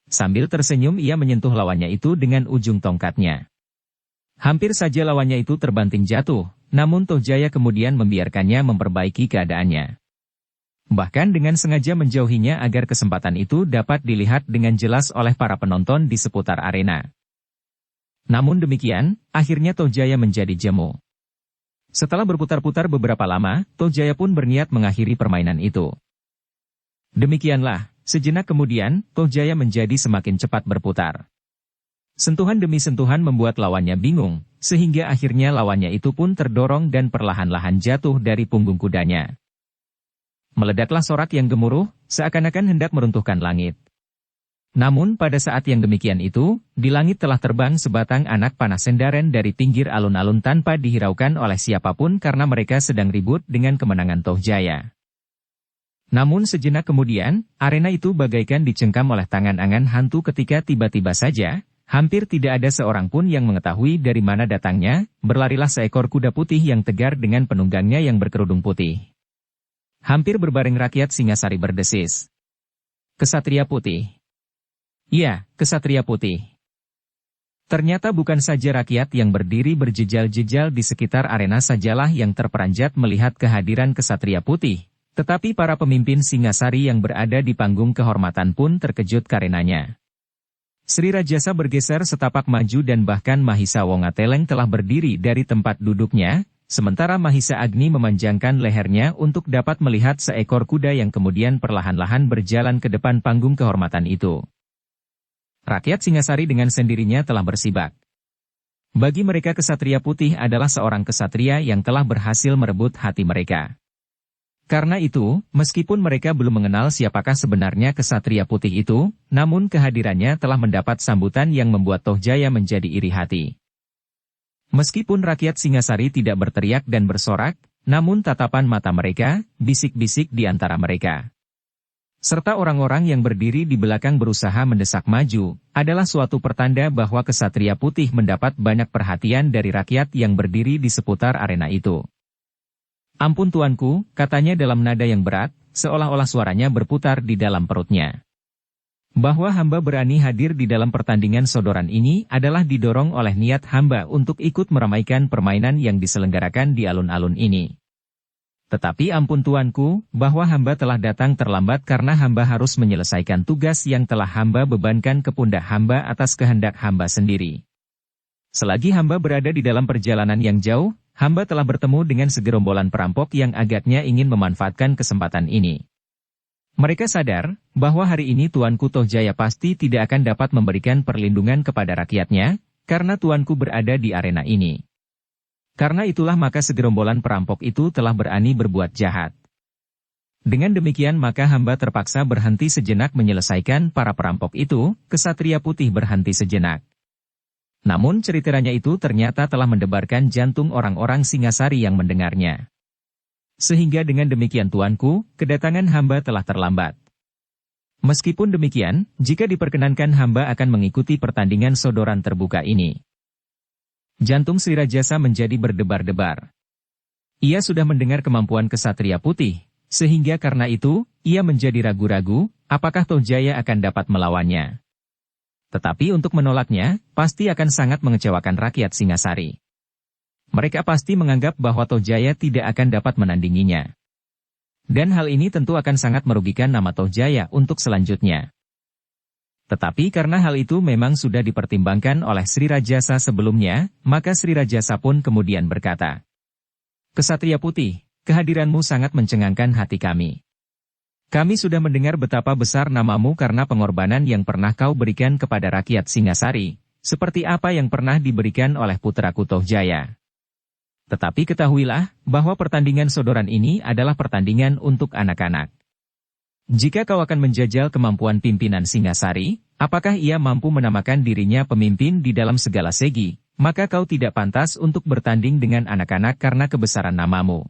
A: Sambil tersenyum ia menyentuh lawannya itu dengan ujung tongkatnya. Hampir saja lawannya itu terbanting jatuh, namun Tohjaya kemudian membiarkannya memperbaiki keadaannya. Bahkan dengan sengaja menjauhinya agar kesempatan itu dapat dilihat dengan jelas oleh para penonton di seputar arena. Namun demikian, akhirnya Tohjaya menjadi jemu. Setelah berputar-putar beberapa lama, Tohjaya pun berniat mengakhiri permainan itu. Demikianlah, sejenak kemudian, Tohjaya menjadi semakin cepat berputar. Sentuhan demi sentuhan membuat lawannya bingung, sehingga akhirnya lawannya itu pun terdorong dan perlahan-lahan jatuh dari punggung kudanya. Meledaklah sorak yang gemuruh, seakan-akan hendak meruntuhkan langit. Namun pada saat yang demikian itu, di langit telah terbang sebatang anak panah sendaren dari pinggir alun-alun tanpa dihiraukan oleh siapapun karena mereka sedang ribut dengan kemenangan Tohjaya. Namun sejenak kemudian, arena itu bagaikan dicengkam oleh tangan angan hantu ketika tiba-tiba saja, hampir tidak ada seorang pun yang mengetahui dari mana datangnya, berlarilah seekor kuda putih yang tegar dengan penunggangnya yang berkerudung putih. Hampir berbaring rakyat Singasari berdesis. Kesatria putih. Iya, kesatria putih. Ternyata bukan saja rakyat yang berdiri berjejal-jejal di sekitar arena sajalah yang terperanjat melihat kehadiran Kesatria Putih, tetapi para pemimpin Singasari yang berada di panggung kehormatan pun terkejut karenanya. Sri Rajasa bergeser setapak maju dan bahkan Mahisa Wongateleng telah berdiri dari tempat duduknya, sementara Mahisa Agni memanjangkan lehernya untuk dapat melihat seekor kuda yang kemudian perlahan-lahan berjalan ke depan panggung kehormatan itu. Rakyat Singasari dengan sendirinya telah bersibak. Bagi mereka Kesatria Putih adalah seorang kesatria yang telah berhasil merebut hati mereka. Karena itu, meskipun mereka belum mengenal siapakah sebenarnya Kesatria Putih itu, namun kehadirannya telah mendapat sambutan yang membuat Tohjaya menjadi iri hati. Meskipun rakyat Singasari tidak berteriak dan bersorak, namun tatapan mata mereka, bisik-bisik di antara mereka, serta orang-orang yang berdiri di belakang berusaha mendesak maju, adalah suatu pertanda bahwa Kesatria Putih mendapat banyak perhatian dari rakyat yang berdiri di seputar arena itu. "Ampun tuanku," katanya dalam nada yang berat, seolah-olah suaranya berputar di dalam perutnya. Bahwa hamba berani hadir di dalam pertandingan sodoran ini adalah didorong oleh niat hamba untuk ikut meramaikan permainan yang diselenggarakan di alun-alun ini. Tetapi ampun tuanku, bahwa hamba telah datang terlambat karena hamba harus menyelesaikan tugas yang telah hamba bebankan ke pundak hamba atas kehendak hamba sendiri. Selagi hamba berada di dalam perjalanan yang jauh, hamba telah bertemu dengan segerombolan perampok yang agaknya ingin memanfaatkan kesempatan ini. Mereka sadar bahwa hari ini tuanku Tohjaya pasti tidak akan dapat memberikan perlindungan kepada rakyatnya, karena tuanku berada di arena ini. Karena itulah maka segerombolan perampok itu telah berani berbuat jahat. Dengan demikian maka hamba terpaksa berhenti sejenak menyelesaikan para perampok itu. Kesatria Putih berhenti sejenak. Namun ceritanya itu ternyata telah mendebarkan jantung orang-orang Singasari yang mendengarnya. Sehingga dengan demikian tuanku, kedatangan hamba telah terlambat. Meskipun demikian, jika diperkenankan hamba akan mengikuti pertandingan sodoran terbuka ini. Jantung Sri Rajasa menjadi berdebar-debar. Ia sudah mendengar kemampuan Kesatria Putih, sehingga karena itu, ia menjadi ragu-ragu, apakah Tohjaya akan dapat melawannya. Tetapi untuk menolaknya, pasti akan sangat mengecewakan rakyat Singasari. Mereka pasti menganggap bahwa Tohjaya tidak akan dapat menandinginya. Dan hal ini tentu akan sangat merugikan nama Tohjaya untuk selanjutnya. Tetapi karena hal itu memang sudah dipertimbangkan oleh Sri Rajasa sebelumnya, maka Sri Rajasa pun kemudian berkata, "Kesatria Putih, kehadiranmu sangat mencengangkan hati kami. Kami sudah mendengar betapa besar namamu karena pengorbanan yang pernah kau berikan kepada rakyat Singasari, seperti apa yang pernah diberikan oleh putraku Tohjaya. Tetapi ketahuilah, bahwa pertandingan sodoran ini adalah pertandingan untuk anak-anak. Jika kau akan menjajal kemampuan pimpinan Singasari, apakah ia mampu menamakan dirinya pemimpin di dalam segala segi, maka kau tidak pantas untuk bertanding dengan anak-anak karena kebesaran namamu."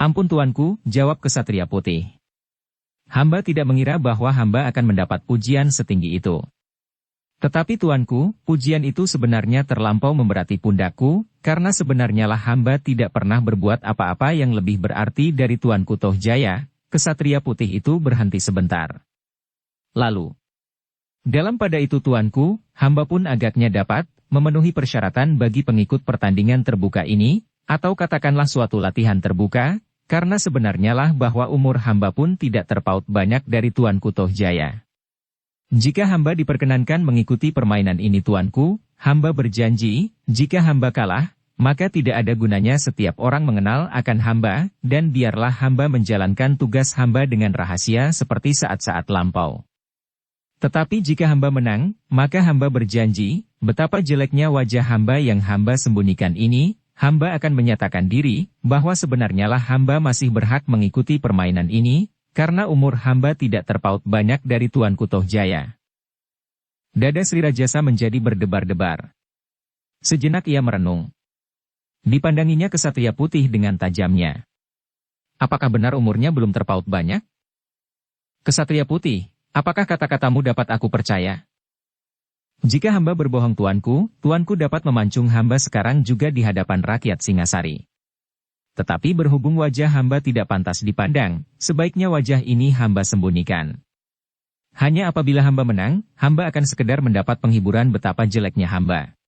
A: "Ampun tuanku," jawab Kesatria Putih. "Hamba tidak mengira bahwa hamba akan mendapat pujian setinggi itu. Tetapi tuanku, pujian itu sebenarnya terlampau memberati pundakku, karena sebenarnya lah hamba tidak pernah berbuat apa-apa yang lebih berarti dari tuanku Tohjaya." Kesatria Putih itu berhenti sebentar. Lalu, "Dalam pada itu tuanku, hamba pun agaknya dapat memenuhi persyaratan bagi pengikut pertandingan terbuka ini, atau katakanlah suatu latihan terbuka, karena sebenarnya lah bahwa umur hamba pun tidak terpaut banyak dari tuanku Tohjaya. Jika hamba diperkenankan mengikuti permainan ini tuanku, hamba berjanji, jika hamba kalah, maka tidak ada gunanya setiap orang mengenal akan hamba, dan biarlah hamba menjalankan tugas hamba dengan rahasia seperti saat-saat lampau. Tetapi jika hamba menang, maka hamba berjanji, betapa jeleknya wajah hamba yang hamba sembunyikan ini, hamba akan menyatakan diri, bahwa sebenarnya lah hamba masih berhak mengikuti permainan ini, karena umur hamba tidak terpaut banyak dari tuanku Tohjaya." Dada Sri Rajasa menjadi berdebar-debar. Sejenak ia merenung. Dipandanginya Kesatria Putih dengan tajamnya. "Apakah benar umurnya belum terpaut banyak?" "Kesatria Putih, apakah kata-katamu dapat aku percaya?" "Jika hamba berbohong tuanku, tuanku dapat memancung hamba sekarang juga di hadapan rakyat Singasari. Tetapi berhubung wajah hamba tidak pantas dipandang, sebaiknya wajah ini hamba sembunyikan." Hanya apabila hamba menang, hamba akan sekedar mendapat penghiburan betapa jeleknya hamba.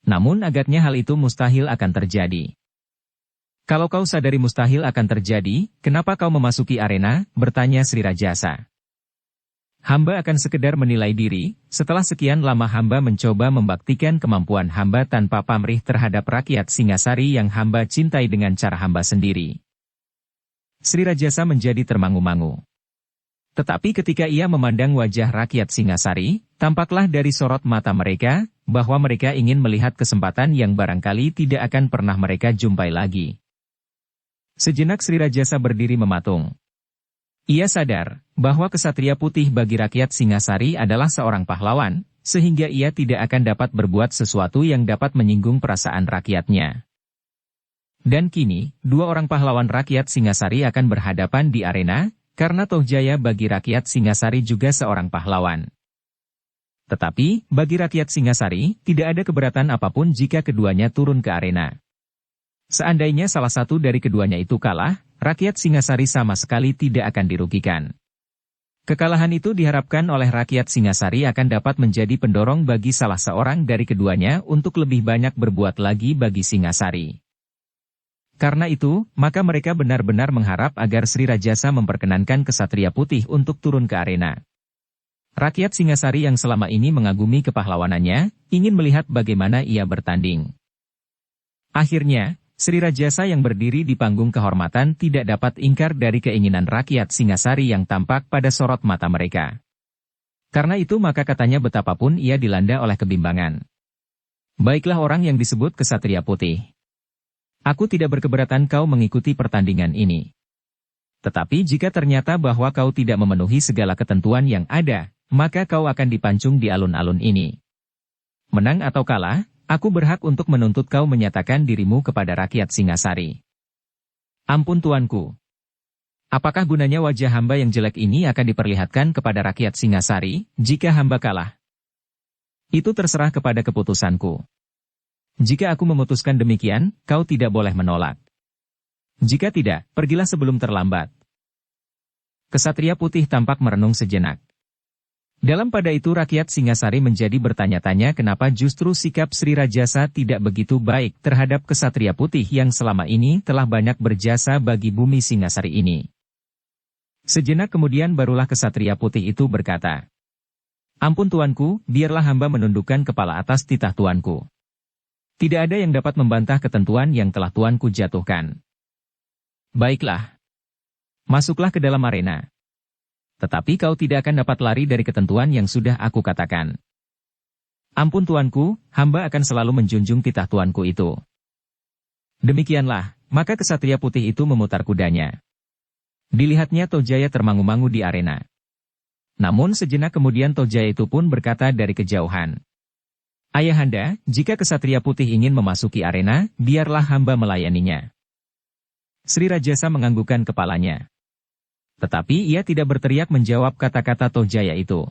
A: Namun agaknya hal itu mustahil akan terjadi. Kalau kau sadari mustahil akan terjadi, kenapa kau memasuki arena? Bertanya Sri Rajasa. Hamba akan sekedar menilai diri, setelah sekian lama hamba mencoba membaktikan kemampuan hamba tanpa pamrih terhadap rakyat Singasari yang hamba cintai dengan cara hamba sendiri. Sri Rajasa menjadi termangu-mangu. Tetapi ketika ia memandang wajah rakyat Singasari, tampaklah dari sorot mata mereka, bahwa mereka ingin melihat kesempatan yang barangkali tidak akan pernah mereka jumpai lagi. Sejenak Sri Rajasa berdiri mematung. Ia sadar bahwa kesatria putih bagi rakyat Singasari adalah seorang pahlawan, sehingga ia tidak akan dapat berbuat sesuatu yang dapat menyinggung perasaan rakyatnya. Dan kini, dua orang pahlawan rakyat Singasari akan berhadapan di arena, karena Tohjaya bagi rakyat Singasari juga seorang pahlawan. Tetapi, bagi rakyat Singasari, tidak ada keberatan apapun jika keduanya turun ke arena. Seandainya salah satu dari keduanya itu kalah, rakyat Singasari sama sekali tidak akan dirugikan. Kekalahan itu diharapkan oleh rakyat Singasari akan dapat menjadi pendorong bagi salah seorang dari keduanya untuk lebih banyak berbuat lagi bagi Singasari. Karena itu, maka mereka benar-benar mengharap agar Sri Rajasa memperkenankan kesatria putih untuk turun ke arena. Rakyat Singasari yang selama ini mengagumi kepahlawanannya, ingin melihat bagaimana ia bertanding. Akhirnya, Sri Rajasa yang berdiri di panggung kehormatan tidak dapat ingkar dari keinginan rakyat Singasari yang tampak pada sorot mata mereka. Karena itu maka katanya betapapun ia dilanda oleh kebimbangan. Baiklah orang yang disebut kesatria putih. Aku tidak berkeberatan kau mengikuti pertandingan ini. Tetapi jika ternyata bahwa kau tidak memenuhi segala ketentuan yang ada, maka kau akan dipancung di alun-alun ini. Menang atau kalah, aku berhak untuk menuntut kau menyatakan dirimu kepada rakyat Singasari. Ampun tuanku. Apakah gunanya wajah hamba yang jelek ini akan diperlihatkan kepada rakyat Singasari, jika hamba kalah? Itu terserah kepada keputusanku. Jika aku memutuskan demikian, kau tidak boleh menolak. Jika tidak, pergilah sebelum terlambat. Kesatria putih tampak merenung sejenak. Dalam pada itu rakyat Singasari menjadi bertanya-tanya kenapa justru sikap Sri Rajasa tidak begitu baik terhadap kesatria putih yang selama ini telah banyak berjasa bagi bumi Singasari ini. Sejenak kemudian barulah kesatria putih itu berkata, "Ampun tuanku, biarlah hamba menundukkan kepala atas titah tuanku. Tidak ada yang dapat membantah ketentuan yang telah tuanku jatuhkan. Baiklah. Masuklah ke dalam arena. Tetapi kau tidak akan dapat lari dari ketentuan yang sudah aku katakan. Ampun tuanku, hamba akan selalu menjunjung titah tuanku itu." Demikianlah, maka kesatria putih itu memutar kudanya. Dilihatnya Tohjaya termangu-mangu di arena. Namun sejenak kemudian Tohjaya itu pun berkata dari kejauhan, "Ayahanda, jika kesatria putih ingin memasuki arena, biarlah hamba melayaninya." Sri Rajasa menganggukkan kepalanya. Tetapi ia tidak berteriak menjawab kata-kata Tohjaya itu.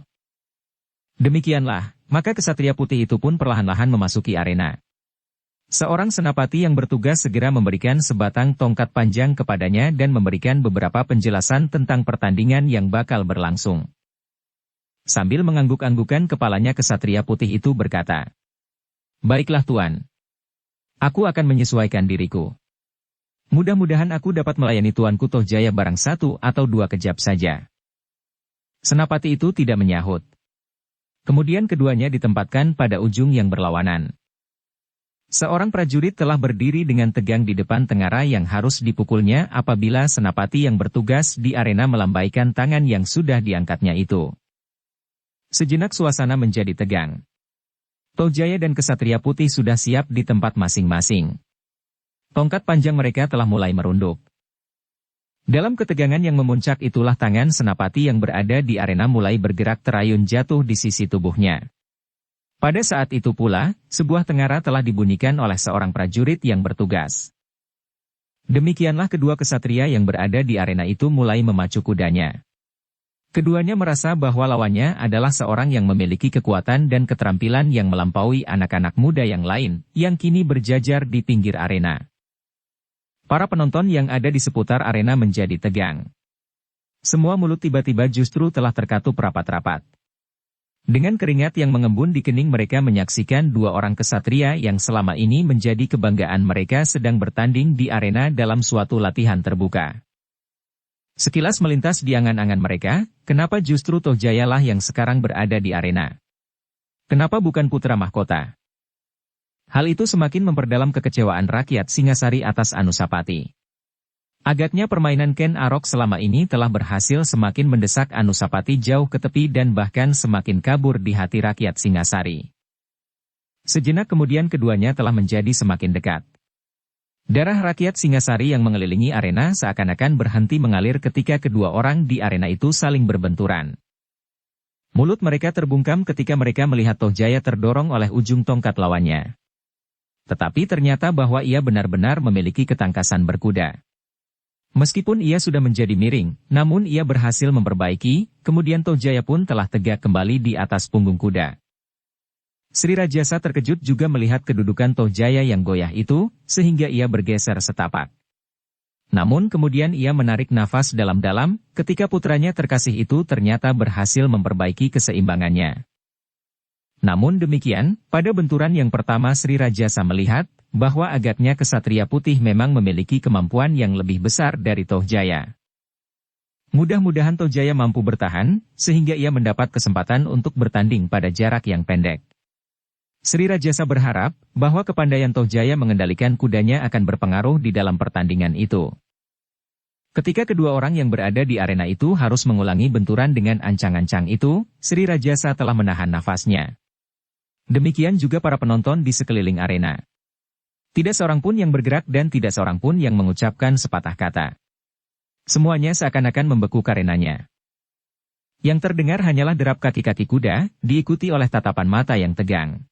A: Demikianlah, maka kesatria putih itu pun perlahan-lahan memasuki arena. Seorang senapati yang bertugas segera memberikan sebatang tongkat panjang kepadanya dan memberikan beberapa penjelasan tentang pertandingan yang bakal berlangsung. Sambil mengangguk-anggukan kepalanya kesatria putih itu berkata, "Baiklah tuan. Aku akan menyesuaikan diriku. Mudah-mudahan aku dapat melayani tuanku Tohjaya barang 1 atau 2 kejap saja." Senapati itu tidak menyahut. Kemudian keduanya ditempatkan pada ujung yang berlawanan. Seorang prajurit telah berdiri dengan tegang di depan tengara yang harus dipukulnya apabila senapati yang bertugas di arena melambaikan tangan yang sudah diangkatnya itu. Sejenak suasana menjadi tegang. Tohjaya dan kesatria putih sudah siap di tempat masing-masing. Tongkat panjang mereka telah mulai merunduk. Dalam ketegangan yang memuncak itulah tangan senapati yang berada di arena mulai bergerak terayun jatuh di sisi tubuhnya. Pada saat itu pula, sebuah tengara telah dibunyikan oleh seorang prajurit yang bertugas. Demikianlah kedua kesatria yang berada di arena itu mulai memacu kudanya. Keduanya merasa bahwa lawannya adalah seorang yang memiliki kekuatan dan keterampilan yang melampaui anak-anak muda yang lain, yang kini berjajar di pinggir arena. Para penonton yang ada di seputar arena menjadi tegang. Semua mulut tiba-tiba justru telah terkatup rapat-rapat. Dengan keringat yang mengembun di kening mereka menyaksikan dua orang kesatria yang selama ini menjadi kebanggaan mereka sedang bertanding di arena dalam suatu latihan terbuka. Sekilas melintas di angan-angan mereka, kenapa justru Tohjaya lah yang sekarang berada di arena? Kenapa bukan putra mahkota? Hal itu semakin memperdalam kekecewaan rakyat Singasari atas Anusapati. Agaknya permainan Ken Arok selama ini telah berhasil semakin mendesak Anusapati jauh ke tepi dan bahkan semakin kabur di hati rakyat Singasari. Sejenak kemudian keduanya telah menjadi semakin dekat. Darah rakyat Singasari yang mengelilingi arena seakan-akan berhenti mengalir ketika kedua orang di arena itu saling berbenturan. Mulut mereka terbungkam ketika mereka melihat Tohjaya terdorong oleh ujung tongkat lawannya. Tetapi ternyata bahwa ia benar-benar memiliki ketangkasan berkuda. Meskipun ia sudah menjadi miring, namun ia berhasil memperbaiki, kemudian Tohjaya pun telah tegak kembali di atas punggung kuda. Sri Rajasa terkejut juga melihat kedudukan Tohjaya yang goyah itu, sehingga ia bergeser setapak. Namun kemudian ia menarik nafas dalam-dalam, ketika putranya terkasih itu ternyata berhasil memperbaiki keseimbangannya. Namun demikian, pada benturan yang pertama Sri Rajasa melihat, bahwa agaknya kesatria putih memang memiliki kemampuan yang lebih besar dari Tohjaya. Mudah-mudahan Tohjaya mampu bertahan, sehingga ia mendapat kesempatan untuk bertanding pada jarak yang pendek. Sri Rajasa berharap, bahwa kepandaian Tohjaya mengendalikan kudanya akan berpengaruh di dalam pertandingan itu. Ketika kedua orang yang berada di arena itu harus mengulangi benturan dengan ancang-ancang itu, Sri Rajasa telah menahan nafasnya. Demikian juga para penonton di sekeliling arena. Tidak seorang pun yang bergerak dan tidak seorang pun yang mengucapkan sepatah kata. Semuanya seakan-akan membeku karenanya. Yang terdengar hanyalah derap kaki-kaki kuda, diikuti oleh tatapan mata yang tegang.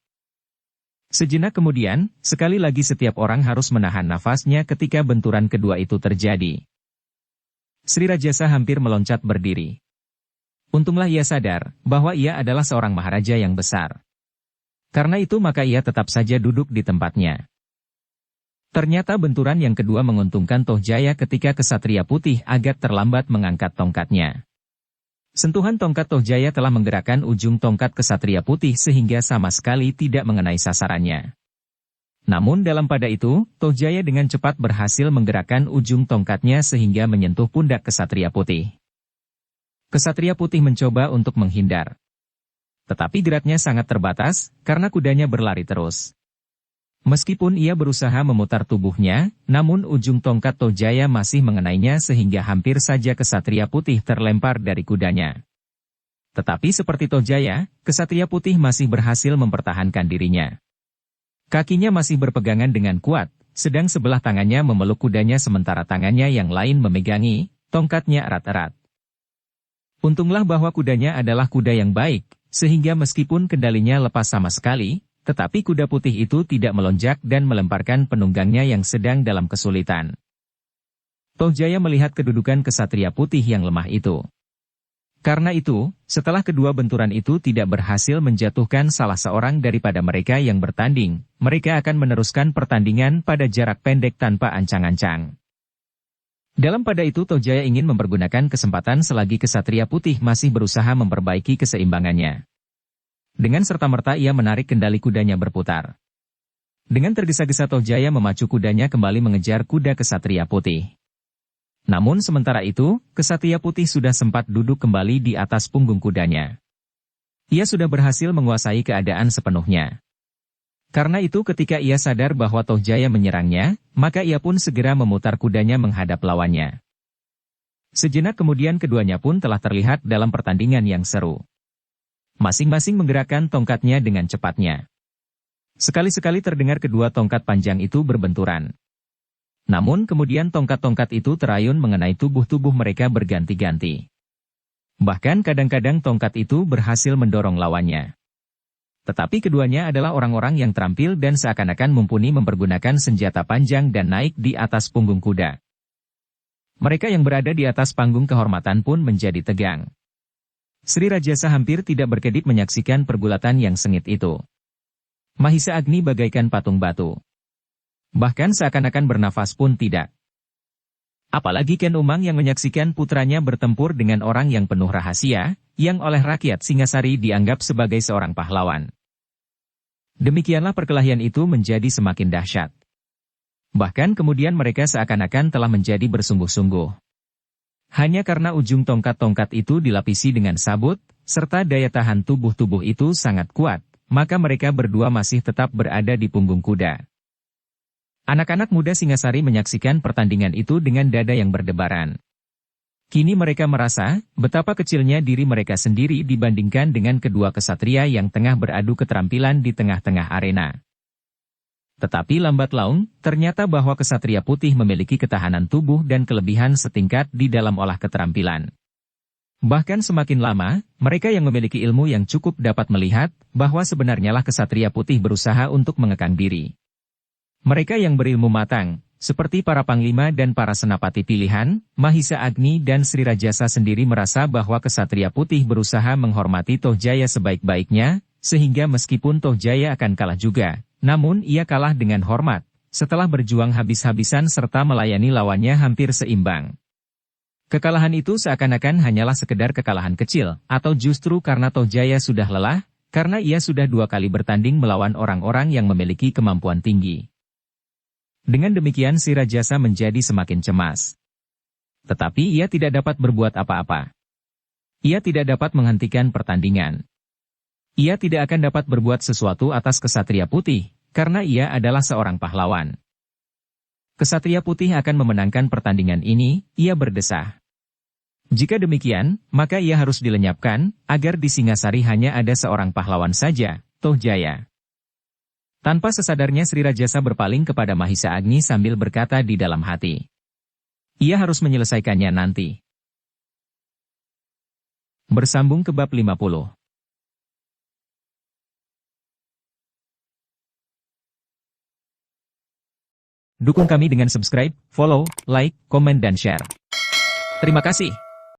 A: Sejenak kemudian, sekali lagi setiap orang harus menahan nafasnya ketika benturan kedua itu terjadi. Sri Rajasa hampir meloncat berdiri. Untunglah ia sadar, bahwa ia adalah seorang maharaja yang besar. Karena itu maka ia tetap saja duduk di tempatnya. Ternyata benturan yang kedua menguntungkan Tohjaya ketika kesatria putih agak terlambat mengangkat tongkatnya. Sentuhan tongkat Tohjaya telah menggerakkan ujung tongkat kesatria putih sehingga sama sekali tidak mengenai sasarannya. Namun dalam pada itu, Tohjaya dengan cepat berhasil menggerakkan ujung tongkatnya sehingga menyentuh pundak kesatria putih. Kesatria putih mencoba untuk menghindar. Tetapi geraknya sangat terbatas, karena kudanya berlari terus. Meskipun ia berusaha memutar tubuhnya, namun ujung tongkat Tohjaya masih mengenainya sehingga hampir saja kesatria putih terlempar dari kudanya. Tetapi seperti Tohjaya, kesatria putih masih berhasil mempertahankan dirinya. Kakinya masih berpegangan dengan kuat, sedang sebelah tangannya memeluk kudanya sementara tangannya yang lain memegangi tongkatnya erat-erat. Untunglah bahwa kudanya adalah kuda yang baik, sehingga meskipun kendalinya lepas sama sekali, tetapi kuda putih itu tidak melonjak dan melemparkan penunggangnya yang sedang dalam kesulitan. Tohjaya melihat kedudukan kesatria putih yang lemah itu. Karena itu, setelah kedua benturan itu tidak berhasil menjatuhkan salah seorang daripada mereka yang bertanding, mereka akan meneruskan pertandingan pada jarak pendek tanpa ancang-ancang. Dalam pada itu Tohjaya ingin mempergunakan kesempatan selagi kesatria putih masih berusaha memperbaiki keseimbangannya. Dengan serta-merta ia menarik kendali kudanya berputar. Dengan tergesa-gesa Tohjaya memacu kudanya kembali mengejar kuda kesatria putih. Namun sementara itu, kesatria putih sudah sempat duduk kembali di atas punggung kudanya. Ia sudah berhasil menguasai keadaan sepenuhnya. Karena itu ketika ia sadar bahwa Tohjaya menyerangnya, maka ia pun segera memutar kudanya menghadap lawannya. Sejenak kemudian keduanya pun telah terlihat dalam pertandingan yang seru. Masing-masing menggerakkan tongkatnya dengan cepatnya. Sekali-sekali terdengar kedua tongkat panjang itu berbenturan. Namun kemudian tongkat-tongkat itu terayun mengenai tubuh-tubuh mereka berganti-ganti. Bahkan kadang-kadang tongkat itu berhasil mendorong lawannya. Tetapi keduanya adalah orang-orang yang terampil dan seakan-akan mumpuni mempergunakan senjata panjang dan naik di atas punggung kuda. Mereka yang berada di atas panggung kehormatan pun menjadi tegang. Sri Rajasa hampir tidak berkedip menyaksikan pergulatan yang sengit itu. Mahisa Agni bagaikan patung batu. Bahkan seakan-akan bernafas pun tidak. Apalagi Ken Umang yang menyaksikan putranya bertempur dengan orang yang penuh rahasia, yang oleh rakyat Singasari dianggap sebagai seorang pahlawan. Demikianlah perkelahian itu menjadi semakin dahsyat. Bahkan kemudian mereka seakan-akan telah menjadi bersungguh-sungguh. Hanya karena ujung tongkat-tongkat itu dilapisi dengan sabut, serta daya tahan tubuh-tubuh itu sangat kuat, maka mereka berdua masih tetap berada di punggung kuda. Anak-anak muda Singasari menyaksikan pertandingan itu dengan dada yang berdebaran. Kini mereka merasa betapa kecilnya diri mereka sendiri dibandingkan dengan kedua kesatria yang tengah beradu keterampilan di tengah-tengah arena. Tetapi lambat laun, ternyata bahwa kesatria putih memiliki ketahanan tubuh dan kelebihan setingkat di dalam olah keterampilan. Bahkan semakin lama, mereka yang memiliki ilmu yang cukup dapat melihat bahwa sebenarnya lah kesatria putih berusaha untuk mengekang diri. Mereka yang berilmu matang, seperti para panglima dan para senapati pilihan, Mahisa Agni dan Sri Rajasa sendiri merasa bahwa kesatria putih berusaha menghormati Tohjaya sebaik-baiknya, sehingga meskipun Tohjaya akan kalah juga, namun ia kalah dengan hormat, setelah berjuang habis-habisan serta melayani lawannya hampir seimbang. Kekalahan itu seakan-akan hanyalah sekedar kekalahan kecil, atau justru karena Tohjaya sudah lelah, karena ia sudah 2 kali bertanding melawan orang-orang yang memiliki kemampuan tinggi. Dengan demikian si Rajasa menjadi semakin cemas. Tetapi ia tidak dapat berbuat apa-apa. Ia tidak dapat menghentikan pertandingan. Ia tidak akan dapat berbuat sesuatu atas kesatria putih, karena ia adalah seorang pahlawan. Kesatria putih akan memenangkan pertandingan ini, ia berdesah. Jika demikian, maka ia harus dilenyapkan, agar di Singasari hanya ada seorang pahlawan saja, Tohjaya. Tanpa sesadarnya Sri Rajasa berpaling kepada Mahisa Agni sambil berkata di dalam hati. Ia harus menyelesaikannya nanti. Bersambung ke bab 50. Dukung kami dengan subscribe, follow, like, komen dan share. Terima kasih.